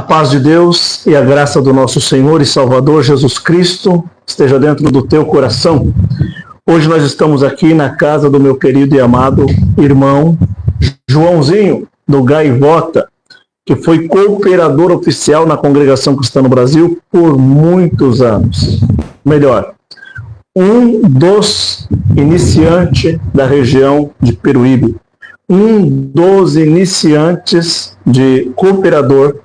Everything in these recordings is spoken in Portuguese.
A paz de Deus e a graça do nosso Senhor e Salvador Jesus Cristo esteja dentro do teu coração. Hoje nós estamos aqui na casa do meu querido e amado irmão Joãozinho, do Gaivota, que foi cooperador oficial na Congregação Cristã no Brasil por muitos anos. Melhor, um dos iniciantes da região de Peruíbe, um dos iniciantes de cooperador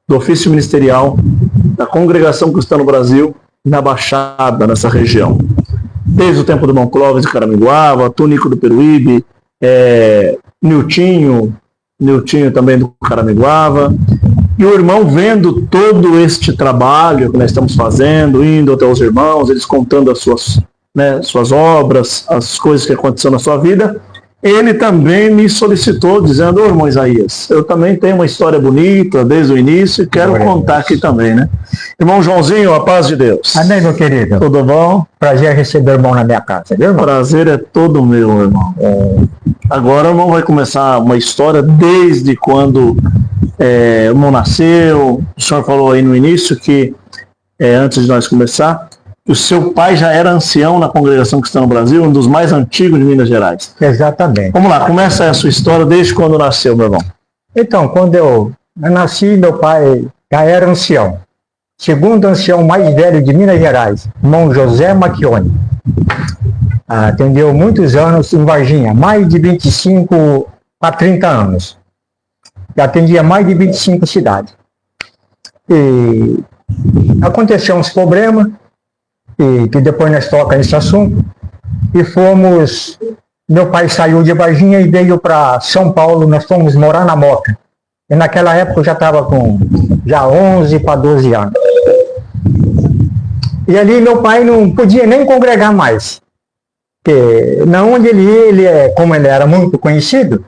do ofício ministerial da Congregação Cristã no Brasil, na Baixada, nessa região. Desde o tempo do irmão Clóvis de Caraminguava, Tunico do Peruíbe, Niltinho também do Caraminguava, e o irmão vendo todo este trabalho que nós estamos fazendo, indo até os irmãos, eles contando as suas obras, as coisas que aconteceram na sua vida, ele também me solicitou, dizendo: ô irmão Isaías, eu também tenho uma história bonita desde o início e quero contar aqui também, né? Irmão Joãozinho, a paz de Deus. Amém, meu querido. Tudo bom? Prazer receber o irmão na minha casa, viu, irmão? Prazer é todo meu, irmão. Agora o irmão vai começar uma história desde quando o irmão nasceu. O senhor falou aí no início que, antes de nós começar, que o seu pai já era ancião na Congregação Cristã no Brasil, um dos mais antigos de Minas Gerais. Exatamente. Vamos lá, começa a sua história desde quando nasceu, meu irmão. Então, quando eu nasci, meu pai já era ancião. Segundo ancião mais velho de Minas Gerais, irmão José Macchione. Atendeu muitos anos em Varginha, mais de 25 a 30 anos. Já atendia mais de 25 cidades. E aconteceu uns problemas, e que depois nós tocamos nesse assunto, e meu pai saiu de Varginha e veio para São Paulo, nós fomos morar na Moca, e naquela época eu já estava com 11 para 12 anos, e ali meu pai não podia nem congregar mais, porque na onde ele ia, como ele era muito conhecido,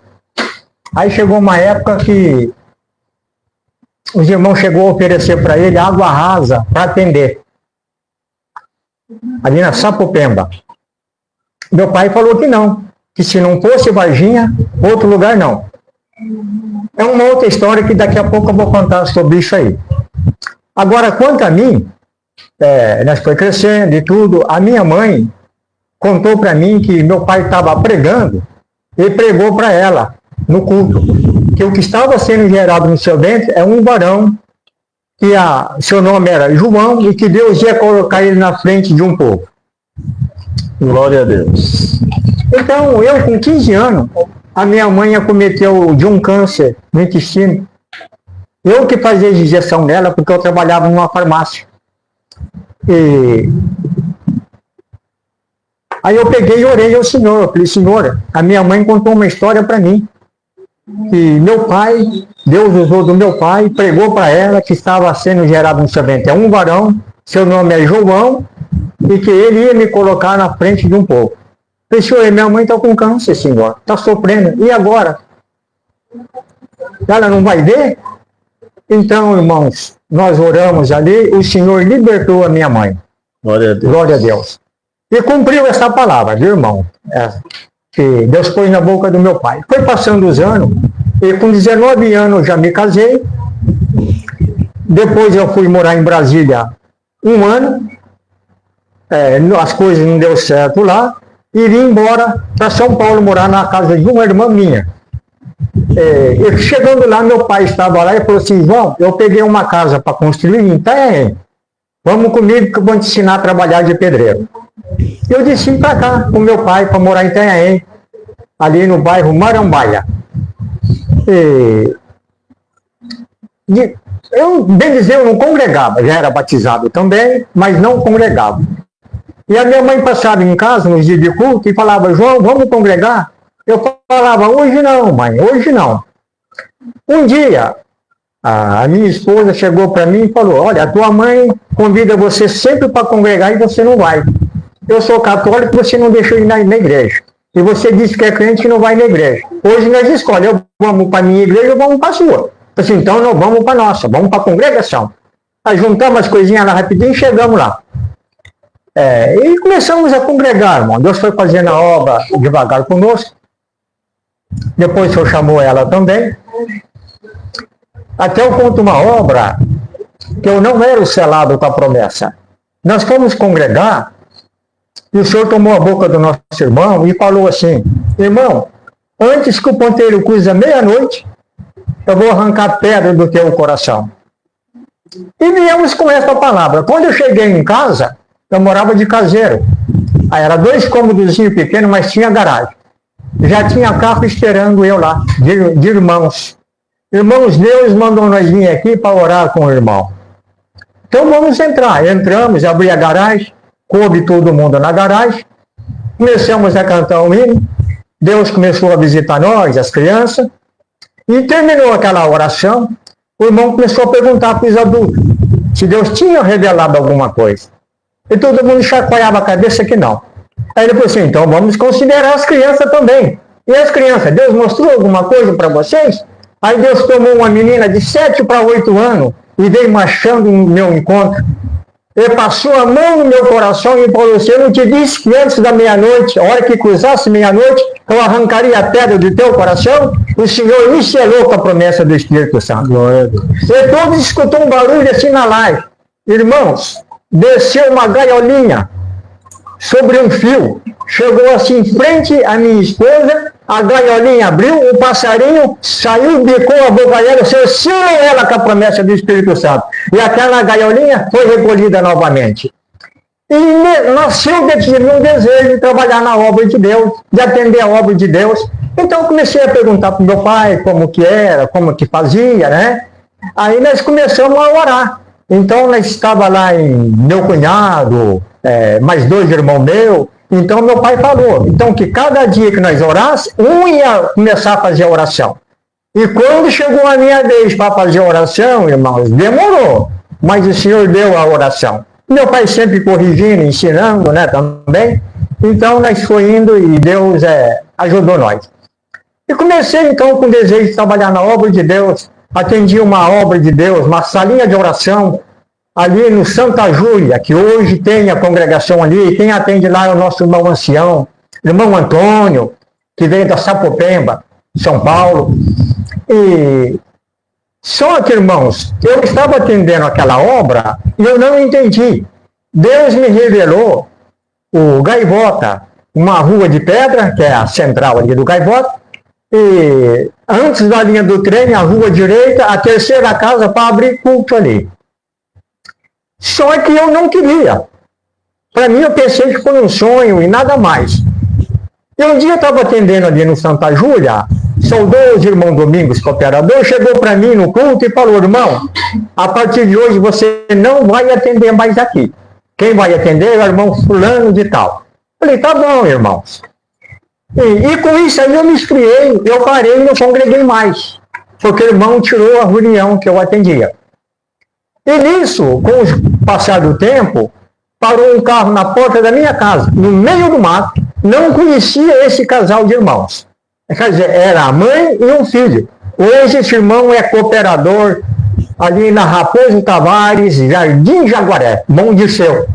aí chegou uma época que os irmãos chegou a oferecer para ele água rasa para atender, ali na Sapopemba. Meu pai falou que não, que se não fosse Varginha, outro lugar não. É uma outra história que daqui a pouco eu vou contar sobre isso aí. Agora, quanto a mim, nós foi crescendo e tudo, a minha mãe contou para mim que meu pai estava pregando e pregou para ela no culto, que o que estava sendo gerado no seu ventre é um varão, que seu nome era João e que Deus ia colocar ele na frente de um povo. Glória a Deus. Então, eu com 15 anos, a minha mãe acometeu de um câncer no intestino. Eu que fazia injeção nela, porque eu trabalhava numa farmácia. E aí eu peguei e orei ao Senhor. Eu falei: Senhor, a minha mãe contou uma história para mim, que meu pai, Deus usou do meu pai, pregou para ela que estava sendo gerado no seu ventre. É um varão, seu nome é João, e que ele ia me colocar na frente de um povo. Eu falei: Senhor, minha mãe está com câncer, Senhor, está sofrendo, e agora? Ela não vai ver? Então, irmãos, nós oramos ali, o Senhor libertou a minha mãe. Glória a Deus. Glória a Deus. E cumpriu essa palavra, viu, irmão? Que Deus pôs na boca do meu pai. Foi passando os anos, e com 19 anos eu já me casei. Depois eu fui morar em Brasília um ano, as coisas não deu certo lá, e vim embora para São Paulo morar na casa de uma irmã minha. E chegando lá, meu pai estava lá e falou assim: João, eu peguei uma casa para construir em Itanhaém, vamos comigo que eu vou te ensinar a trabalhar de pedreiro. Eu desci para cá com meu pai para morar em Itanhaém, ali no bairro Marambaia. Eu, bem dizer, eu não congregava, já era batizado também, mas não congregava. E a minha mãe passava em casa nos dias de culto e falava: João, vamos congregar? Eu falava: hoje não, mãe, hoje não. Um dia, a minha esposa chegou para mim e falou: olha, a tua mãe convida você sempre para congregar e você não vai. Eu sou católico, você não deixou ir na igreja. E você disse que é crente e não vai na igreja. Hoje nós escolhemos: vamos para a minha igreja ou vamos para a sua. Assim, então não vamos para a nossa, vamos para a congregação. Aí juntamos as coisinhas lá rapidinho e chegamos lá. E começamos a congregar, irmão. Deus foi fazendo a obra devagar conosco. Depois o senhor chamou ela também. Até eu conto uma obra que eu não era o selado com a promessa. Nós fomos congregar e o senhor tomou a boca do nosso irmão e falou assim: irmão, antes que o ponteiro cruze a meia-noite, eu vou arrancar pedra do teu coração. E viemos com essa palavra. Quando eu cheguei em casa, eu morava de caseiro. Aí era 2 cômodos pequenos, mas tinha garagem. Já tinha carro esperando eu lá, de irmãos. Irmãos, Deus mandou nós vir aqui para orar com o irmão. Então vamos entrar. Entramos, abri a garagem, coube todo mundo na garagem, começamos a cantar um hino, Deus começou a visitar nós, as crianças, e terminou aquela oração, o irmão começou a perguntar para os adultos se Deus tinha revelado alguma coisa. E todo mundo chacoalhava a cabeça que não. Aí ele falou assim: então vamos considerar as crianças também. E as crianças, Deus mostrou alguma coisa para vocês? Aí Deus tomou uma menina de 7 para 8 anos e veio marchando no meu encontro. Ele passou a mão no meu coração e falou assim: eu não te disse que antes da meia-noite, a hora que cruzasse meia-noite, eu arrancaria a pedra do teu coração? O Senhor me selou com a promessa do Espírito Santo. E todos escutou um barulho assim na live. Irmãos, desceu uma gaiolinha sobre um fio, chegou assim em frente à minha esposa, a gaiolinha abriu, o passarinho saiu, bicou a boca dela, selou ela com a promessa do Espírito Santo. E aquela gaiolinha foi recolhida novamente. E nasceu dentro de mim um desejo de trabalhar na obra de Deus, de atender a obra de Deus. Então comecei a perguntar para o meu pai como que era, como que fazia, né? Aí nós começamos a orar. Então nós estávamos lá em meu cunhado, mais 2 irmãos meus. Então meu pai falou, então que cada dia que nós orássemos, um ia começar a fazer a oração. E quando chegou a minha vez para fazer a oração, irmãos, demorou, mas o Senhor deu a oração. Meu pai sempre corrigindo, ensinando, né, também. Então nós foi indo e Deus ajudou nós. E comecei então com o desejo de trabalhar na obra de Deus. Atendi uma obra de Deus, uma salinha de oração, ali no Santa Júlia, que hoje tem a congregação ali. Quem atende lá é o nosso irmão ancião, irmão Antônio, que veio da Sapopemba, São Paulo. E só que, irmãos, eu estava atendendo aquela obra e eu não entendi. Deus me revelou o Gaivota, uma rua de pedra, que é a central ali do Gaivota, e antes da linha do trem, a rua direita, a terceira casa para abrir culto ali. Só que eu não queria. Para mim, eu pensei que foi um sonho e nada mais. E um dia eu estava atendendo ali no Santa Júlia, saudoso irmão Domingos, cooperador, chegou para mim no culto e falou: irmão, a partir de hoje você não vai atender mais aqui. Quem vai atender é o irmão fulano de tal. Falei: tá bom, irmãos. E com isso aí eu me esfriei, eu parei e não congreguei mais, porque o irmão tirou a reunião que eu atendia. E nisso, com o passar do tempo, parou um carro na porta da minha casa, no meio do mato. Não conhecia esse casal de irmãos. Quer dizer, era a mãe e um filho. Hoje esse irmão é cooperador ali na Raposo Tavares, Jardim Jaguaré, Bom Dirceu.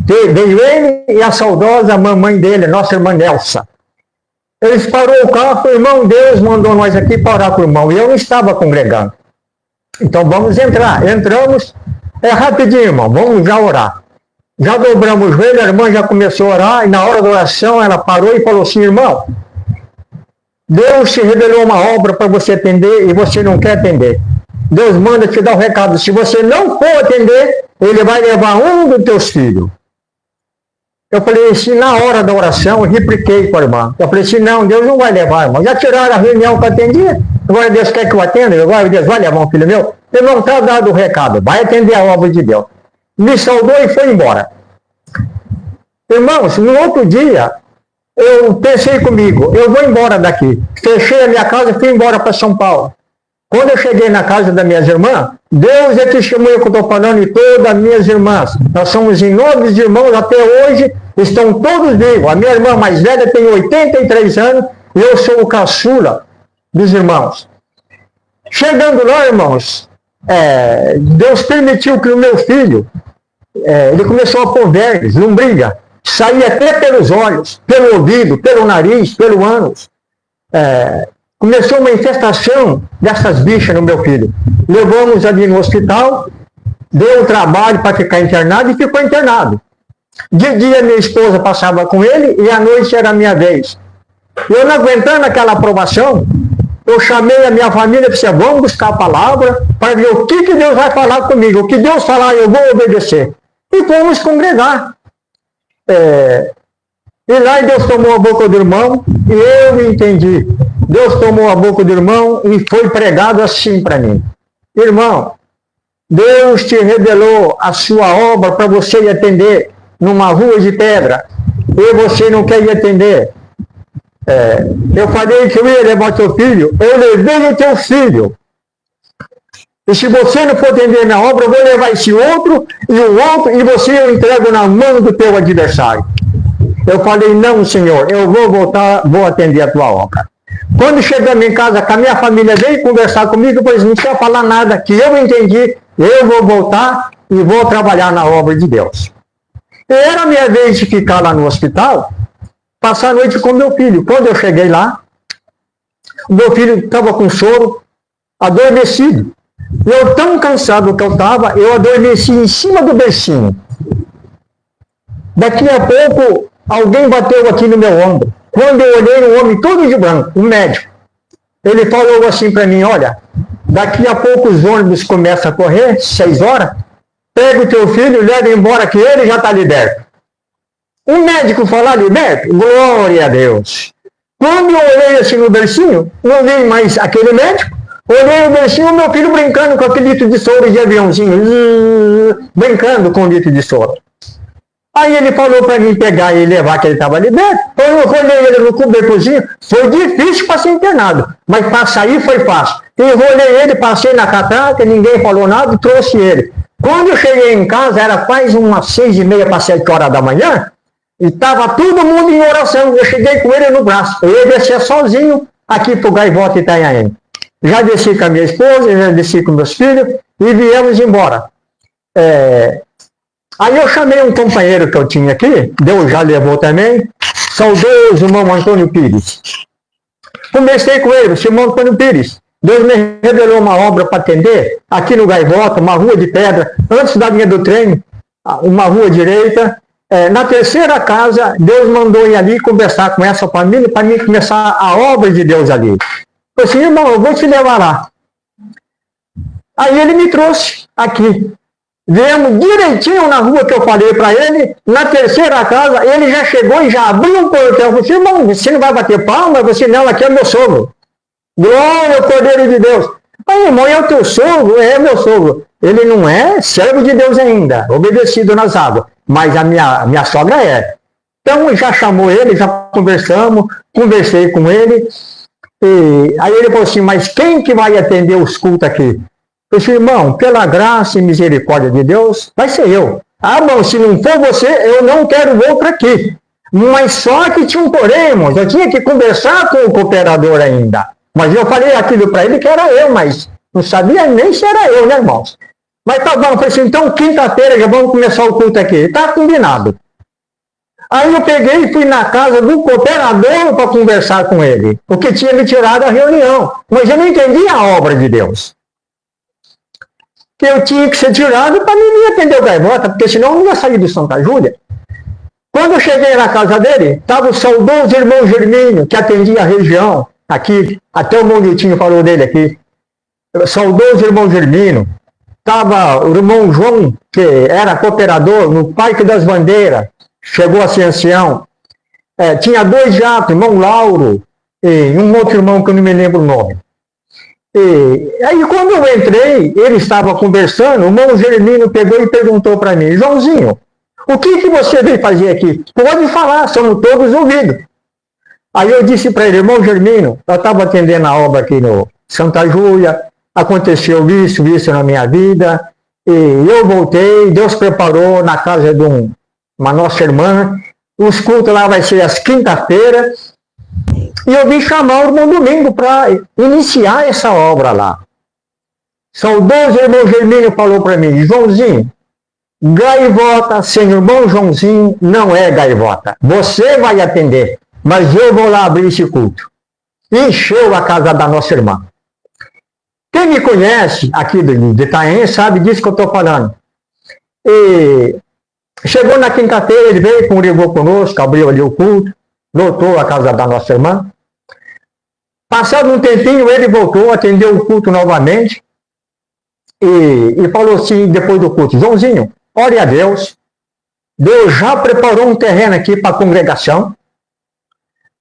Veio ele e a saudosa mamãe dele, nossa irmã Nelsa. Eles parou o carro, o irmão Deus mandou nós aqui para orar com o irmão. E eu não estava congregando. Então vamos entrar. Entramos, rapidinho, irmão, vamos já orar. Já dobramos o joelho, a irmã já começou a orar, e na hora da oração ela parou e falou assim: irmão, Deus te revelou uma obra para você atender e você não quer atender. Deus manda te dar o recado: se você não for atender, Ele vai levar um dos teus filhos. Eu falei assim, na hora da oração, eu repliquei para a irmã. Eu falei assim: não, Deus não vai levar, irmão. Já tiraram a reunião que eu atendia, agora Deus quer que eu atenda, agora Deus vai levar um filho meu. Ele não está dado o recado, vai atender a obra de Deus. Me saudou e foi embora. Irmãos, no outro dia, eu pensei comigo, eu vou embora daqui. Fechei a minha casa e fui embora para São Paulo. Quando eu cheguei na casa das minhas irmãs, Deus é testemunha que eu estou falando, e todas as minhas irmãs. Nós somos em 9 irmãos, até hoje estão todos vivos. A minha irmã mais velha tem 83 anos, e eu sou o caçula dos irmãos. Chegando lá, irmãos, Deus permitiu que o meu filho, ele começou a pôr vermes, lombriga, saía até pelos olhos, pelo ouvido, pelo nariz, pelo ânus. começou uma infestação dessas bichas no meu filho. Levamos ali no hospital, deu trabalho para ficar internado e ficou internado. De dia minha esposa passava com ele e à noite era a minha vez. Eu não aguentando aquela aprovação, eu chamei a minha família e disse, vamos buscar a palavra para ver o que Deus vai falar comigo. O que Deus falar, eu vou obedecer. E fomos congregar. E lá Deus tomou a boca do irmão e eu entendi. Deus tomou a boca do irmão e foi pregado assim para mim. Irmão, Deus te revelou a sua obra para você ir atender numa rua de pedra. E você não quer ir atender. Eu falei que eu ia levar teu filho, eu levei o teu filho. E se você não for atender minha obra, eu vou levar esse outro, e você eu entrego na mão do teu adversário. Eu falei, não, Senhor, eu vou voltar, vou atender a tua obra. Quando chegamos em casa, com a minha família veio conversar comigo, pois não quer falar nada, que eu entendi, eu vou voltar e vou trabalhar na obra de Deus. E era a minha vez de ficar lá no hospital, passar a noite com meu filho. Quando eu cheguei lá, o meu filho estava com soro, adormecido. Eu, tão cansado que eu estava, eu adormeci em cima do bercinho. Daqui a pouco, alguém bateu aqui no meu ombro. Quando eu olhei, um homem todo de branco, um médico. Ele falou assim para mim, olha, daqui a pouco os ônibus começam a correr, 6 horas, pega o teu filho, leva embora que ele já está liberto. O médico falar liberto? Glória a Deus. Quando eu olhei assim no bercinho, não vi mais aquele médico, olhei no bercinho, meu filho brincando com aquele litro de soro de aviãozinho, brincando com o litro de soro. Aí ele falou para mim pegar e levar que ele estava liberto. Eu enrolei ele no cobertorzinho, foi difícil para ser internado, mas para sair foi fácil. Enrolei ele, passei na catraca, ninguém falou nada, trouxe ele. Quando eu cheguei em casa, era quase umas 6h30 para 7 horas da manhã, e estava todo mundo em oração. Eu cheguei com ele no braço. Eu descia sozinho aqui para o Gaivota Itanhaém. Já desci com a minha esposa, já desci com meus filhos e viemos embora. Aí eu chamei um companheiro que eu tinha aqui, Deus já levou também, saudoso irmão Antônio Pires. Conversei com ele, irmão Antônio Pires. Deus me revelou uma obra para atender aqui no Gaivota, uma rua de pedra, antes da linha do trem, uma rua direita. Na terceira casa, Deus mandou ir ali conversar com essa família para mim começar a obra de Deus ali. Eu disse, irmão, eu vou te levar lá. Aí ele me trouxe aqui. Viemos direitinho na rua que eu falei para ele. Na terceira casa, ele já chegou e já abriu um portão. Eu disse, irmão, você não vai bater palma? Eu disse, não, aqui é meu sogro. Glória ao Cordeiro de Deus. Aí, irmão, é o teu sogro? É meu sogro. Ele não é servo de Deus ainda, obedecido nas águas. Mas a minha sogra é. Então, já chamou ele, já conversamos, conversei com ele. E aí ele falou assim, mas quem que vai atender os cultos aqui? Eu disse, irmão, pela graça e misericórdia de Deus, vai ser eu. Ah, bom, se não for você, eu não quero outro aqui. Mas só que tinha um porém, irmão, eu tinha que conversar com o cooperador ainda. Mas eu falei aquilo para ele que era eu, mas não sabia nem se era eu, né, irmãos? Mas tá bom, eu falei assim, então quinta-feira já vamos começar o culto aqui. Tá combinado. Aí eu peguei e fui na casa do cooperador para conversar com ele, porque tinha me tirado a reunião. Mas eu não entendi a obra de Deus. Eu tinha que ser tirado para mim atender o Gaivota, porque senão eu não ia sair de Santa Júlia. Quando eu cheguei na casa dele, estava o saudoso irmão Germínio, que atendia a região, aqui, até o Monitinho falou dele aqui. O saudoso irmão Germínio. Estava o irmão João, que era cooperador no Parque das Bandeiras, chegou a ser ancião. Tinha 2 jatos, irmão Lauro e um outro irmão que eu não me lembro o nome. E aí quando eu entrei, ele estava conversando, o irmão Germínio pegou e perguntou para mim, Joãozinho, o que você veio fazer aqui? Pode falar, somos todos ouvidos. Aí eu disse para ele, irmão Germínio, eu estava atendendo a obra aqui no Santa Júlia, aconteceu isso na minha vida, e eu voltei, Deus preparou na casa de uma nossa irmã, os cultos lá vai ser às quinta-feiras, e eu vim chamar o irmão Domingo para iniciar essa obra lá. Saudoso irmão Germínio falou para mim, Joãozinho, Gaivota sem irmão Joãozinho não é Gaivota. Você vai atender, mas eu vou lá abrir esse culto. encheu a casa da nossa irmã. Quem me conhece aqui de Itaém sabe disso que eu estou falando. E chegou na quinta-feira, ele veio, congregou conosco, abriu ali o culto, lotou a casa da nossa irmã. Passado um tempinho, ele voltou, atendeu o culto novamente e falou assim, depois do culto: Joãozinho, ore a Deus. Deus já preparou um terreno aqui para a congregação.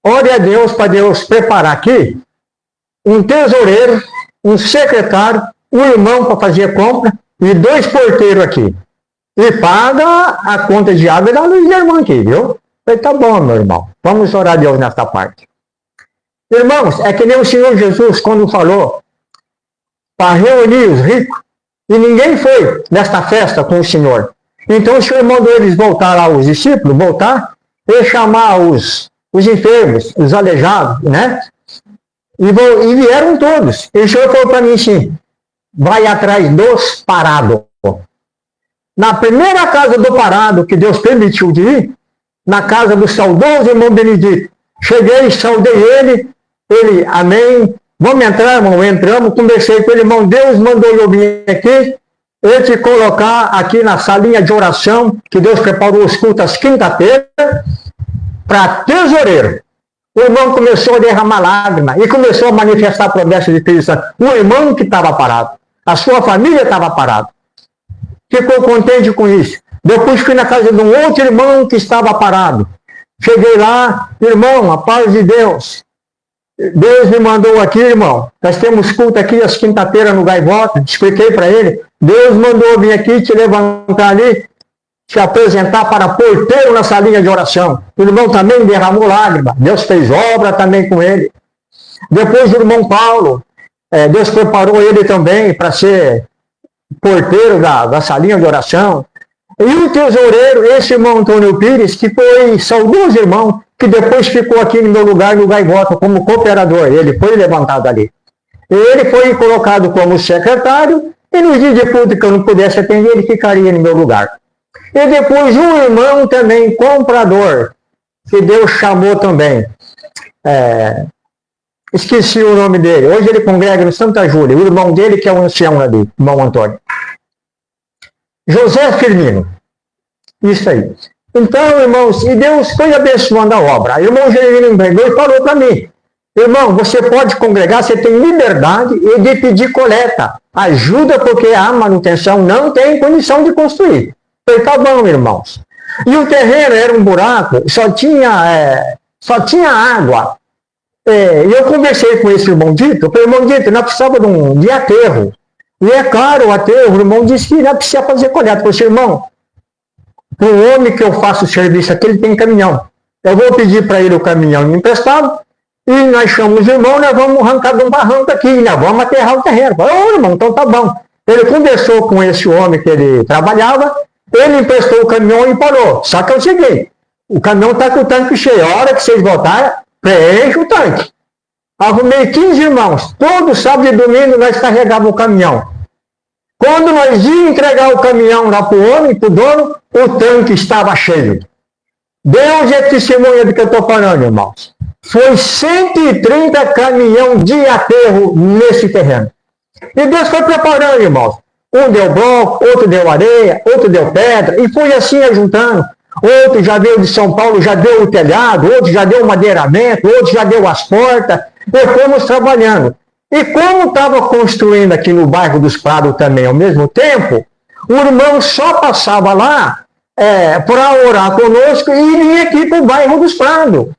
Ore a Deus para Deus preparar aqui um tesoureiro, um secretário, um irmão para fazer compra e 2 porteiros aqui. E paga a conta de água da luz do irmão aqui, viu? Eu falei: tá bom, meu irmão, vamos orar a Deus nessa parte. Irmãos, é que nem o Senhor Jesus quando falou para reunir os ricos, e ninguém foi nesta festa com o Senhor. Então o Senhor mandou eles voltar lá, os discípulos, voltar e chamar os enfermos, os aleijados, né? E vieram todos. E o Senhor falou para mim assim: vai atrás dos parados. Na primeira casa do parado que Deus permitiu de ir, na casa do saudoso irmão Benedito, cheguei, saudei ele, amém, vamos entrar, irmão, entramos, conversei com ele, irmão, Deus mandou eu vir aqui, eu te colocar aqui na salinha de oração, que Deus preparou os cultos às quinta-feira, para tesoureiro. O irmão começou a derramar lágrimas e começou a manifestar a promessa de Espírito Santo. O irmão que estava parado, a sua família estava parada. Ficou contente com isso. Depois fui na casa de um outro irmão que estava parado. Cheguei lá: irmão, a paz de Deus. Deus me mandou aqui, irmão. Nós temos culto aqui às quinta-feiras no Gaivota. Expliquei para ele. Deus mandou vir aqui te levantar ali, te apresentar para porteiro na salinha de oração. O irmão também derramou lágrimas. Deus fez obra também com ele. Depois o irmão Paulo, Deus preparou ele também para ser porteiro da salinha de oração. E o tesoureiro, esse irmão Antônio Pires, que foi saudoso irmão, que depois ficou aqui no meu lugar no Gaivota como cooperador. Ele foi levantado ali. Ele foi colocado como secretário, e nos dias de culto que eu não pudesse atender, ele ficaria no meu lugar. E depois um irmão também, comprador, que Deus chamou também. Esqueci o nome dele. Hoje ele congrega no Santa Júlia. O irmão dele que é o ancião ali, irmão Antônio. José Firmino. Isso aí. Então, irmãos, e Deus foi abençoando a obra. O irmão Jeremino pregou e falou para mim: irmão, você pode congregar, você tem liberdade de pedir coleta. Ajuda, porque a manutenção não tem condição de construir. Eu falei: tá bom, irmãos. E o terreno era um buraco, só tinha água. E eu conversei com esse irmão Dito. Eu falei: irmão Dito, nós precisávamos de aterro. E é caro o aterro. O irmão disse que não precisa fazer coleta. Eu falei: irmão, o homem que eu faço o serviço aqui, ele tem caminhão. Eu vou pedir para ele o caminhão emprestado, e nós chamamos o irmão, nós vamos arrancar de um barranco aqui, nós vamos aterrar o terreno. Eu falei: irmão, então tá bom. Ele conversou com esse homem que ele trabalhava, ele emprestou o caminhão e parou. Só que é o seguinte: o caminhão está com o tanque cheio. A hora que vocês voltarem, preenche o tanque. Arrumei 15 irmãos. Todo sábado e domingo nós carregávamos o caminhão. Quando nós íamos entregar o caminhão lá para o homem, para o dono, o tanque estava cheio. Deus é testemunha do que eu estou falando, irmãos. Foi 130 caminhão de aterro nesse terreno. E Deus foi preparando, irmãos. Um deu bloco, outro deu areia, outro deu pedra, e foi assim ajuntando. Outro já veio de São Paulo, já deu o telhado, outro já deu o madeiramento, outro já deu as portas, e fomos trabalhando. E como estava construindo aqui no bairro dos Prados também ao mesmo tempo, o irmão só passava lá para orar conosco e vinha aqui para o bairro dos Prados.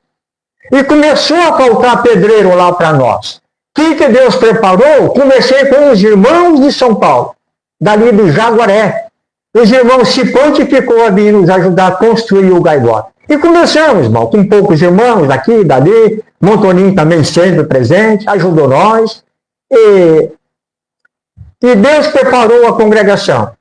E começou a faltar pedreiro lá para nós. O que Deus preparou? Conversei com os irmãos de São Paulo, dali do Jaguaré. Os irmãos se prontificou a vir nos ajudar a construir o Gaivota. E começamos, irmão, com poucos irmãos daqui, dali. Montoninho também sempre presente, ajudou nós. E Deus preparou a congregação.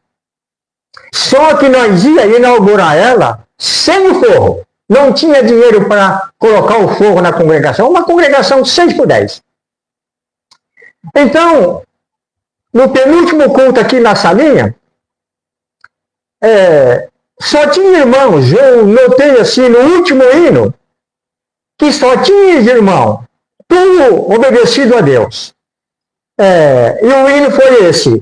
Só que nós ia inaugurar ela sem o forro. Não tinha dinheiro para colocar o forro na congregação. Uma congregação 6x10. Então, no penúltimo culto aqui na salinha, só tinha irmãos. Eu notei assim no último hino que só tinha irmão tudo obedecido a Deus. E o hino foi esse.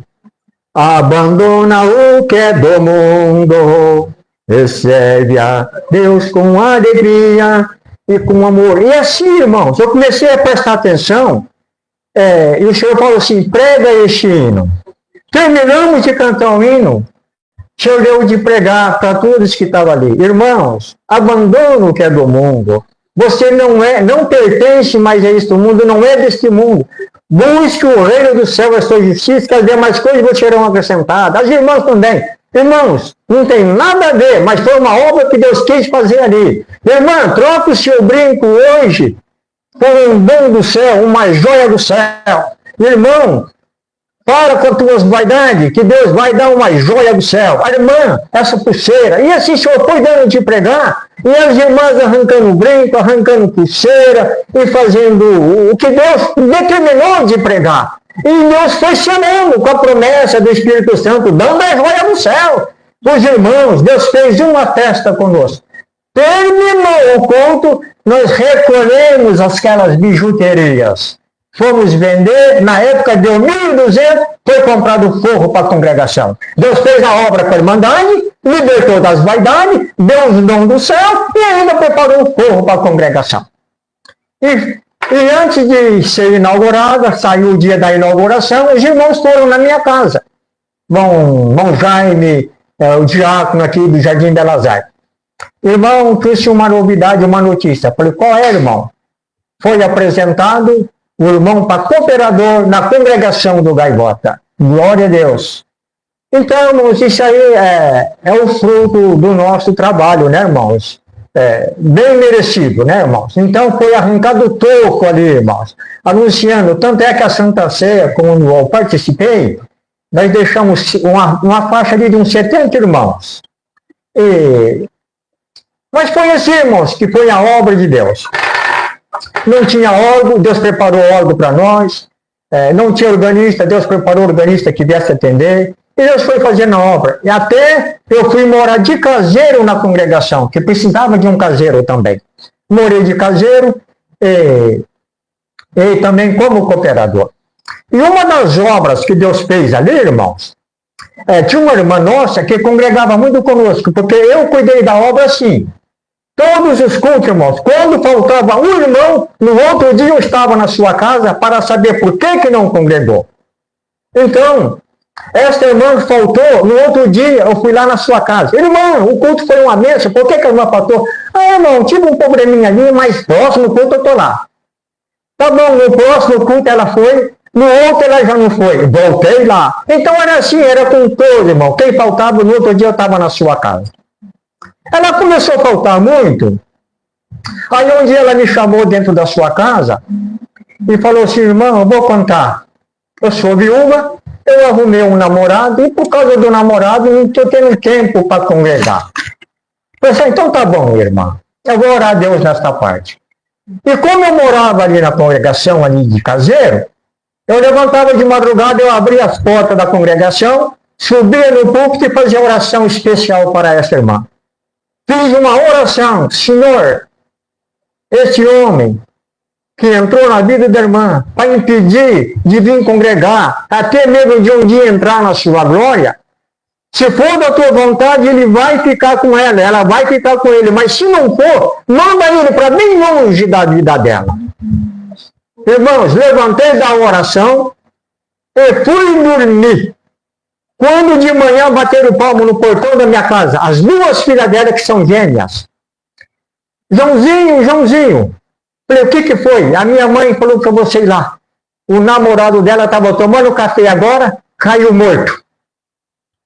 Abandona o que é do mundo, recebe a Deus com alegria e com amor. E assim, irmãos, eu comecei a prestar atenção, e o Senhor falou assim, prega este hino. Terminamos de cantar o hino, o Senhor deu de pregar para todos que estavam ali. Irmãos, abandona o que é do mundo. Você não pertence mais a este mundo, não é deste mundo. Busque o reino do céu, a sua justiça, que as demais coisas vos serão acrescentadas. As irmãs também. Irmãos, não tem nada a ver, mas foi uma obra que Deus quis fazer ali. Irmã, troca o seu brinco hoje por um dom do céu, uma joia do céu. Irmão, para com as tuas vaidades, que Deus vai dar uma joia do céu. A irmã, essa pulseira. E assim o Senhor foi dando de pregar, e as irmãs arrancando brinco, arrancando pulseira, e fazendo o que Deus determinou de pregar. E Deus foi chamando com a promessa do Espírito Santo, dando a joia do céu. Os irmãos, Deus fez uma festa conosco. Terminou o culto, nós recolhemos aquelas bijuterias. Fomos vender, na época deu 1.200, foi comprado forro para a congregação. Deus fez a obra com a Irmandade, libertou das vaidades, deu os dons do céu e ainda preparou o forro para a congregação. E antes de ser inaugurada, saiu o dia da inauguração, os irmãos foram na minha casa. Irmão Jaime, o diácono aqui do Jardim Belas Artes. Irmão, trouxe uma novidade, uma notícia. Falei, qual é, irmão? Foi apresentado o irmão para cooperador na congregação do Gaivota. Glória a Deus. Então, irmãos, isso aí é o fruto do nosso trabalho, né, irmãos? Bem merecido, né, irmãos? Então, foi arrancado o toco ali, irmãos, anunciando. Tanto é que a Santa Ceia, como eu participei, nós deixamos uma faixa ali de uns 70 irmãos. Mas foi assim, irmãos, que foi a obra de Deus. Não tinha órgão, Deus preparou órgão para nós. Não tinha organista, Deus preparou organista que viesse atender. E Deus foi fazendo a obra. E até eu fui morar de caseiro na congregação, que precisava de um caseiro também. Morei de caseiro e também como cooperador. E uma das obras que Deus fez ali, irmãos, tinha uma irmã nossa que congregava muito conosco, porque eu cuidei da obra assim. Todos os cultos, irmãos, quando faltava um irmão, no outro dia eu estava na sua casa para saber por que não congregou. Então, esta irmã faltou, no outro dia eu fui lá na sua casa. Irmão, o culto foi uma bênção, por que a irmã faltou? Irmão, tive um probleminha ali, mas próximo culto eu estou lá. Tá bom, no próximo culto ela foi, no outro ela já não foi. Voltei lá. Então era assim, era com todo, irmão. Quem faltava, no outro dia eu estava na sua casa. Ela começou a faltar muito. Aí um dia ela me chamou dentro da sua casa e falou assim, irmão, eu vou contar. Eu sou viúva, eu arrumei um namorado e por causa do namorado não estou tendo tempo para congregar. Eu falei, então tá bom, irmã. Eu vou orar a Deus nesta parte. E como eu morava ali na congregação, ali de caseiro, eu levantava de madrugada, eu abria as portas da congregação, subia no púlpito e fazia oração especial para essa irmã. Fiz uma oração, Senhor, esse homem que entrou na vida da irmã para impedir de vir congregar, até mesmo de um dia entrar na sua glória, se for da tua vontade, ele vai ficar com ela vai ficar com ele, mas se não for, manda ele para bem longe da vida dela. Irmãos, levantei da oração e fui dormir. Quando de manhã bateram o palmo no portão da minha casa, as duas filhas dela que são gêmeas. Joãozinho. Falei, o que foi? A minha mãe falou para você ir lá. O namorado dela estava tomando café agora, caiu morto.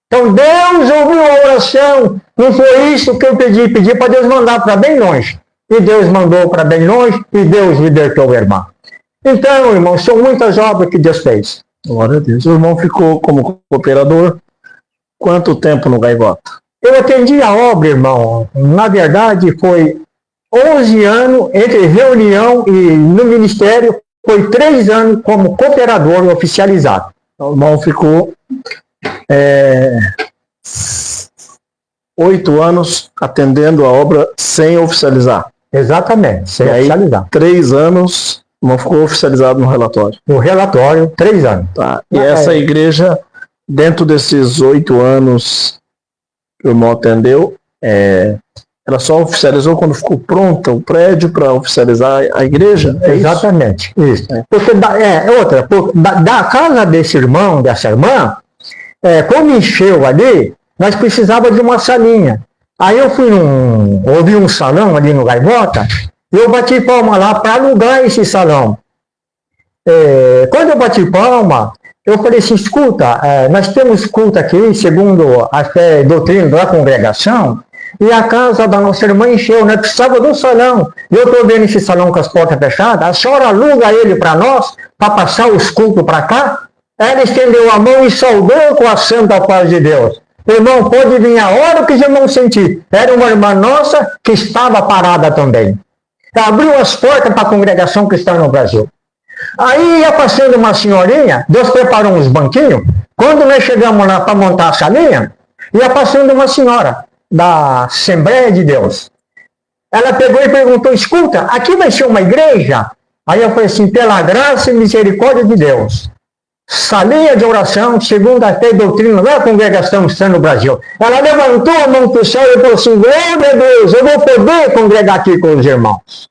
Então Deus ouviu a oração. Não foi isso que eu pedi para Deus mandar para bem longe. E Deus mandou para bem longe e Deus libertou o irmão. Então, irmão, são muitas obras que Deus fez. Glória a Deus. O irmão ficou como cooperador quanto tempo no Gaivota? Eu atendi a obra, irmão. Na verdade, foi 11 anos entre reunião e no ministério. Foi 3 anos como cooperador oficializado. O irmão ficou 8 anos atendendo a obra sem oficializar. Exatamente, sem oficializar. 3 anos Não ficou oficializado no relatório. No relatório, 3 anos. Tá. E essa igreja, dentro desses 8 anos que o irmão atendeu, ela só oficializou quando ficou pronta o prédio para oficializar a igreja? Exatamente, isso. Porque da casa desse irmão, dessa irmã, como encheu ali, nós precisávamos de uma salinha. Aí eu ouvi um salão ali no Gaivota, e eu bati palma lá para alugar esse salão. Quando eu bati palma, eu falei assim, escuta, nós temos culto aqui, segundo a fé e doutrina da congregação, e a casa da nossa irmã encheu, nós precisávamos de um salão. E eu estou vendo esse salão com as portas fechadas, a senhora aluga ele para nós, para passar os cultos para cá? Ela estendeu a mão e saudou com a santa paz de Deus. Irmão, pode vir a hora que os irmãos sentir. Era uma irmã nossa que estava parada também. Abriu as portas para a congregação cristã no Brasil. Aí ia passando uma senhorinha, Deus preparou uns banquinhos. Quando nós chegamos lá para montar a salinha, ia passando uma senhora da Assembleia de Deus. Ela pegou e perguntou, escuta, aqui vai ser uma igreja? Aí eu falei assim, pela graça e misericórdia de Deus. Salinha de oração, segundo a fé e doutrina da congregação cristã no Brasil. Ela levantou a mão para o céu e falou assim, meu Deus, eu vou poder congregar aqui com os irmãos.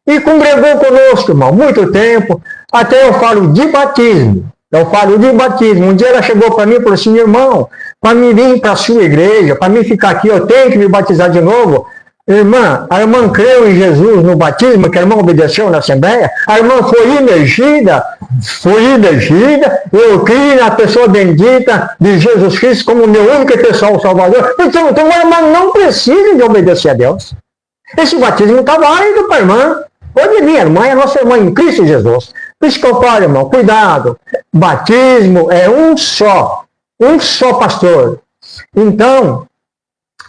E congregou conosco, irmão, muito tempo, até eu falo de batismo. Um dia ela chegou para mim e falou assim, irmão, para mim vir para a sua igreja, para mim ficar aqui, eu tenho que me batizar de novo. Irmã, a irmã creu em Jesus no batismo, que a irmã obedeceu na Assembleia, a irmã foi imergida, eu criei na pessoa bendita de Jesus Cristo como meu único e pessoal Salvador. Então a irmã não precisa de obedecer a Deus. Esse batismo está válido para a irmã. Pode vir, a irmã é a nossa irmã em Cristo Jesus. Por isso que eu falo, irmão, cuidado. Batismo é um só pastor. Então,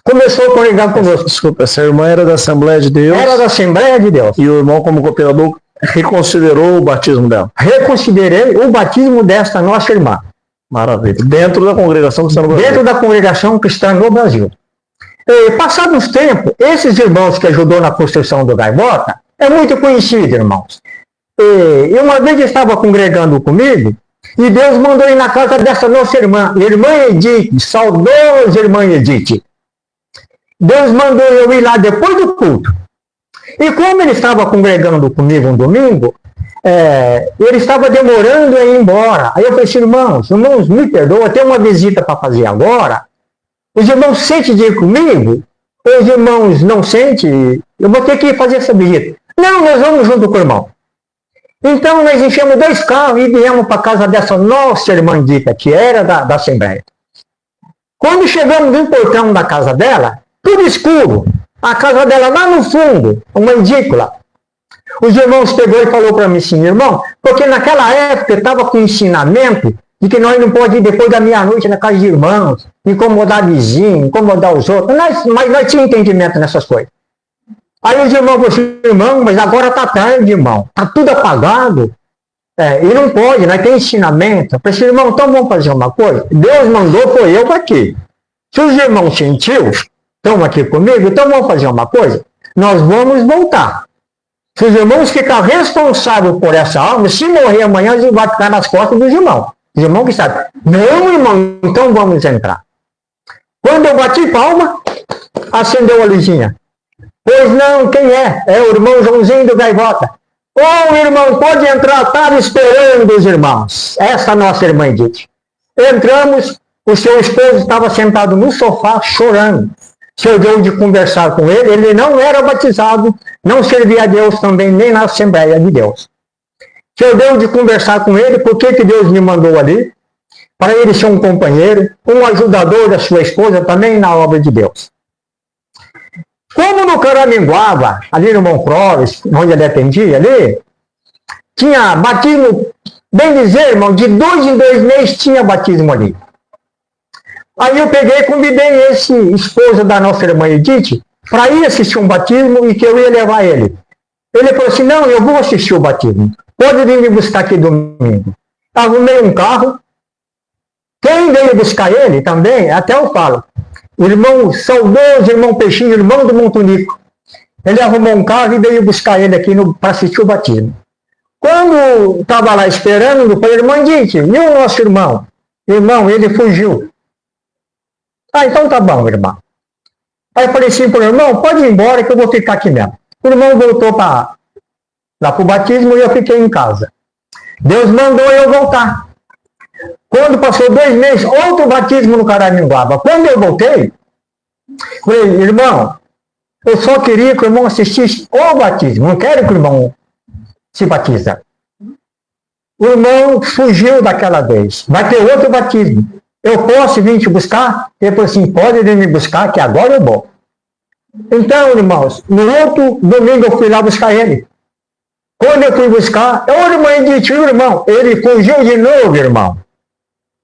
começou a congregar conosco. Desculpa, essa irmã era da Assembleia de Deus? Era da Assembleia de Deus. E o irmão, como cooperador, reconsiderou o batismo dela? Reconsiderei o batismo desta nossa irmã. Maravilha. Dentro da congregação cristã no Brasil? Dentro da congregação cristã no Brasil. Passados os tempos, esses irmãos que ajudou na construção do Gaivota, é muito conhecido, irmãos. E uma vez eu estava congregando comigo, e Deus mandou ir na casa dessa nossa irmã Edith, saudosa irmã Edith. Deus mandou eu ir lá depois do culto. E como ele estava congregando comigo um domingo, ele estava demorando a ir embora. Aí eu falei assim, irmãos, me perdoa, eu tenho uma visita para fazer agora. Os irmãos sentem de ir comigo? Os irmãos não sentem? Eu vou ter que ir fazer essa visita. Não, nós vamos junto com o irmão. Então nós enchemos 2 carros e viemos para a casa dessa nossa irmã Dita, que era da Assembleia. Quando chegamos no portão da casa dela, tudo escuro. A casa dela lá no fundo, uma edícula. Os irmãos pegou e falou para mim assim, irmão, porque naquela época eu estava com ensinamento de que nós não podemos ir depois da meia-noite na casa de irmãos, incomodar vizinho, incomodar os outros. Mas nós tínhamos entendimento nessas coisas. Aí os irmãos falaram assim, irmão, mas agora está tarde, irmão. Está tudo apagado. E não pode, nós temos ensinamento. Eu falei assim, irmão, então vamos fazer uma coisa. Deus mandou, foi eu para aqui. Se os irmãos sentiu, estão aqui comigo, então vamos fazer uma coisa. Nós vamos voltar. Se os irmãos ficarem responsáveis por essa alma, se morrer amanhã, eles vão ficar nas costas dos irmãos. Os irmãos que sabem. Não, irmão, então vamos entrar. Quando eu bati palma, acendeu a luzinha. Pois não, quem é? É o irmão Joãozinho do Gaivota. Ô, irmão, pode entrar, estava esperando os irmãos. Essa nossa irmã Edith. Entramos, o seu esposo estava sentado no sofá, chorando. Se eu deu de conversar com ele, ele não era batizado, não servia a Deus também, nem na Assembleia de Deus. Se eu deu de conversar com ele, por que Deus me mandou ali? Para ele ser um companheiro, um ajudador da sua esposa também na obra de Deus. Como no Caraminguaba, ali no Mont Clóvis, onde ele atendia ali, tinha batismo, bem dizer, irmão, de 2 em 2 meses tinha batismo ali. Aí eu peguei e convidei esse esposo da nossa irmã Edith para ir assistir um batismo e que eu ia levar ele. Ele falou assim, não, eu vou assistir o batismo. Pode vir me buscar aqui domingo. Arrumei um carro. Quem veio buscar ele também, até eu falo, o irmão saudoso, irmão Peixinho, irmão do Montunico. Ele arrumou um carro e veio buscar ele aqui para assistir o batismo. Quando estava lá esperando, eu falei, irmão, disse, e o nosso irmão? Irmão, ele fugiu. Ah, então tá bom, irmão. Aí eu falei assim pro irmão, pode ir embora que eu vou ficar aqui mesmo. O irmão voltou lá pro batismo e eu fiquei em casa. Deus mandou eu voltar. Quando passou 2 meses, outro batismo no Caraminguaba. Quando eu voltei, falei, irmão, eu só queria que o irmão assistisse o batismo. Não quero que o irmão se batiza. O irmão fugiu daquela vez. Vai ter outro batismo. Eu posso vir te buscar? Ele falou assim, pode vir me buscar, que agora eu vou. Então, irmãos, no outro domingo eu fui lá buscar ele. Quando eu fui buscar, eu, irmão, disse, irmão, ele fugiu de novo, irmão.